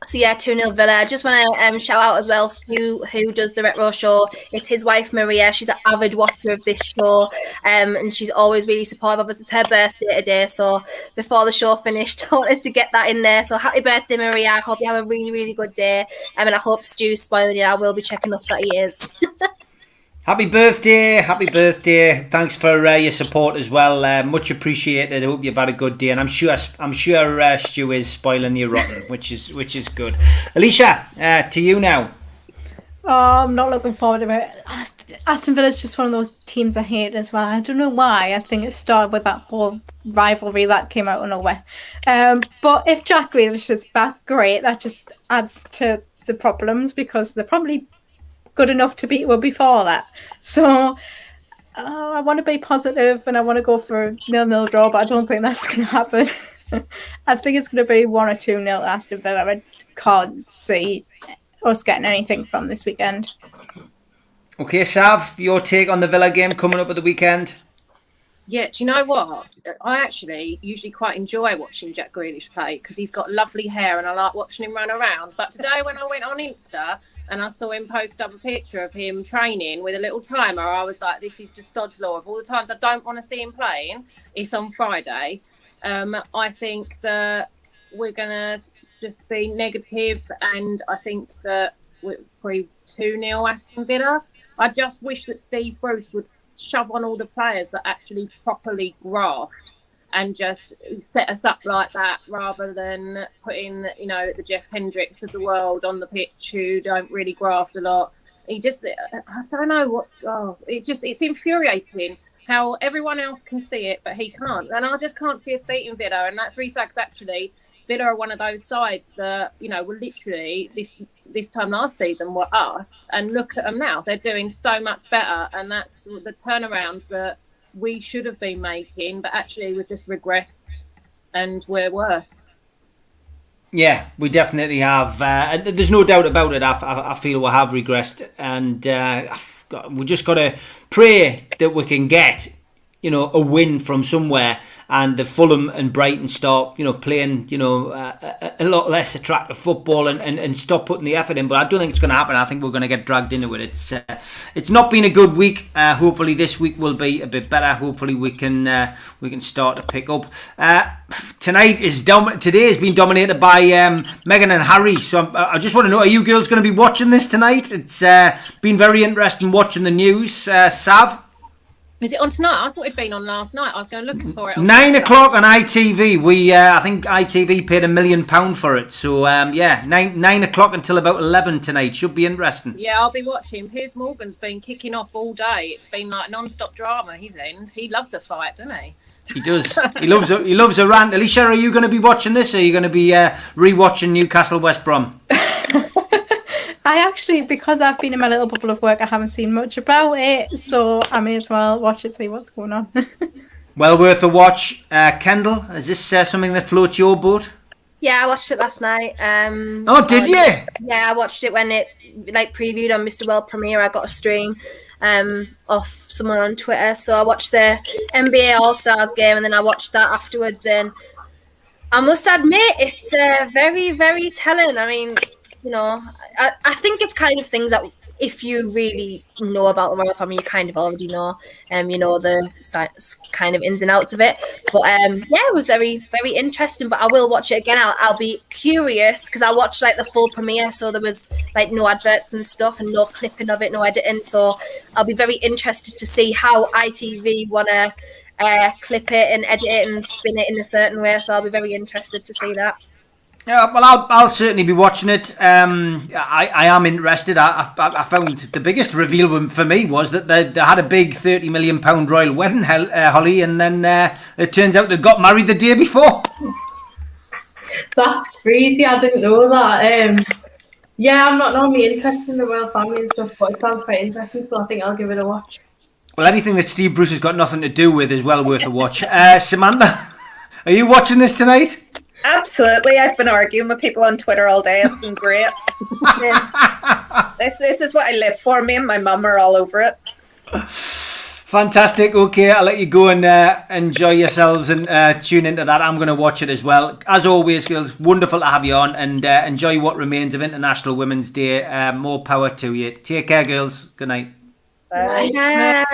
So yeah, 2-0 Villa. I just want to shout out as well Stu, who does the Retro Show. It's his wife Maria. She's an avid watcher of this show, and she's always really supportive of us. It's her birthday today, so before the show finished, I wanted to get that in there. So happy birthday, Maria! I hope you have a really, really good day, and I hope Stu's spoiling you. I will be checking up that he is. Happy birthday. Thanks for your support as well. Much appreciated. I hope you've had a good day, and I'm sure Stu is spoiling you rotten, which is good. Alicia, to you now. Oh, I'm not looking forward to it. Aston Villa is just one of those teams I hate as well. I don't know why. I think it started with that whole rivalry that came out of nowhere. But if Jack Grealish is back, great. That just adds to the problems because they're probably good enough to beat well before that. So I want to be positive and I want to go for a 0-0 draw, but I don't think that's going to happen. I think it's going to be 1 or 2-0 Aston Villa. I can't see us getting anything from this weekend. Okay, Sav, your take on the Villa game coming up at the weekend? Yeah, do you know what? I actually usually quite enjoy watching Jack Grealish play because he's got lovely hair and I like watching him run around. But today when I went on Insta and I saw him post up a picture of him training with a little timer, I was like, this is just sod's law. Of all the times I don't want to see him playing, it's on Friday. I think that we're going to just be negative and I think that we're probably 2-0 Aston Villa. I just wish that Steve Bruce would shove on all the players that actually properly graft and just set us up like that rather than putting, the Jeff Hendricks of the world on the pitch who don't really graft a lot. I don't know it's infuriating how everyone else can see it, but he can't. And I just can't see us beating Villa. And that's really sad because actually Villa are one of those sides that, were literally this time last season were us. And look at them now. They're doing so much better. And that's the turnaround that we should have been making. But actually, we've just regressed and we're worse. Yeah, we definitely have. There's no doubt about it. I feel we have regressed. And we just got to pray that we can get a win from somewhere, and the Fulham and Brighton start, playing, a lot less attractive football and stop putting the effort in. But I don't think it's going to happen. I think we're going to get dragged into it. It's not been a good week. Hopefully this week will be a bit better. Hopefully we can start to pick up. Today has been dominated by Meghan and Harry. So I just want to know, are you girls going to be watching this tonight? It's been very interesting watching the news. Sav? Is it on tonight? I thought it'd been on last night. I was going looking for it. 9 o'clock on ITV. I think ITV paid £1 million for it. So 9 o'clock until about 11 tonight. Should be interesting. Yeah, I'll be watching. Piers Morgan's been kicking off all day. It's been like non-stop drama. He loves a fight, doesn't he? He does. He loves a rant. Alicia, are you going to be watching this? Or are you going to be re-watching Newcastle West Brom? I actually, because I've been in my little bubble of work, I haven't seen much about it, so I may as well watch it, see what's going on. Well worth a watch. Kendall, is this something that floats your boat? Yeah, I watched it last night. Did you? Yeah, I watched it when it previewed on Mr. World Premiere. I got a stream off someone on Twitter, so I watched the NBA All-Stars game, and then I watched that afterwards, and I must admit, it's very, very telling. I mean, I think it's kind of things that if you really know about the royal family, you kind of already know, the kind of ins and outs of it. But it was very, very interesting. But I will watch it again. I'll be curious because I watched the full premiere, so there was no adverts and stuff and no clipping of it, no editing. So I'll be very interested to see how ITV want to clip it and edit it and spin it in a certain way. So I'll be very interested to see that. Yeah, well, I'll certainly be watching it. I am interested. I found the biggest reveal for me was that they had a big £30 million royal wedding, Holly, and then it turns out they got married the day before. That's crazy. I didn't know that. I'm not normally interested in the royal family and stuff, but it sounds quite interesting, so I think I'll give it a watch. Well, anything that Steve Bruce has got nothing to do with is well worth a watch. Samantha, are you watching this tonight? Absolutely. I've been arguing with people on Twitter all day. It's been great. This is what I live for. Me and my mum are all over it. Fantastic. Okay, I'll let you go and enjoy yourselves and tune into that. I'm going to watch it as well. As always, girls, wonderful to have you on, and enjoy what remains of International Women's Day. More power to you. Take care, girls. Good night. Bye. Bye.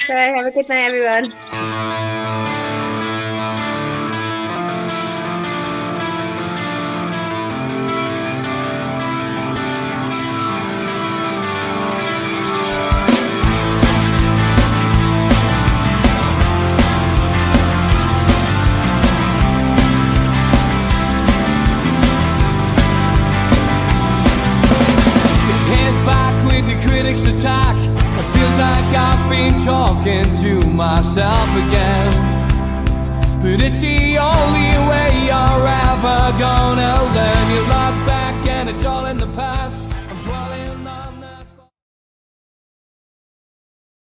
Have a good night, everyone. Critics attack. It feels like I've been talking to myself again. But it's the only way you're ever gonna learn. You look back and it's all in the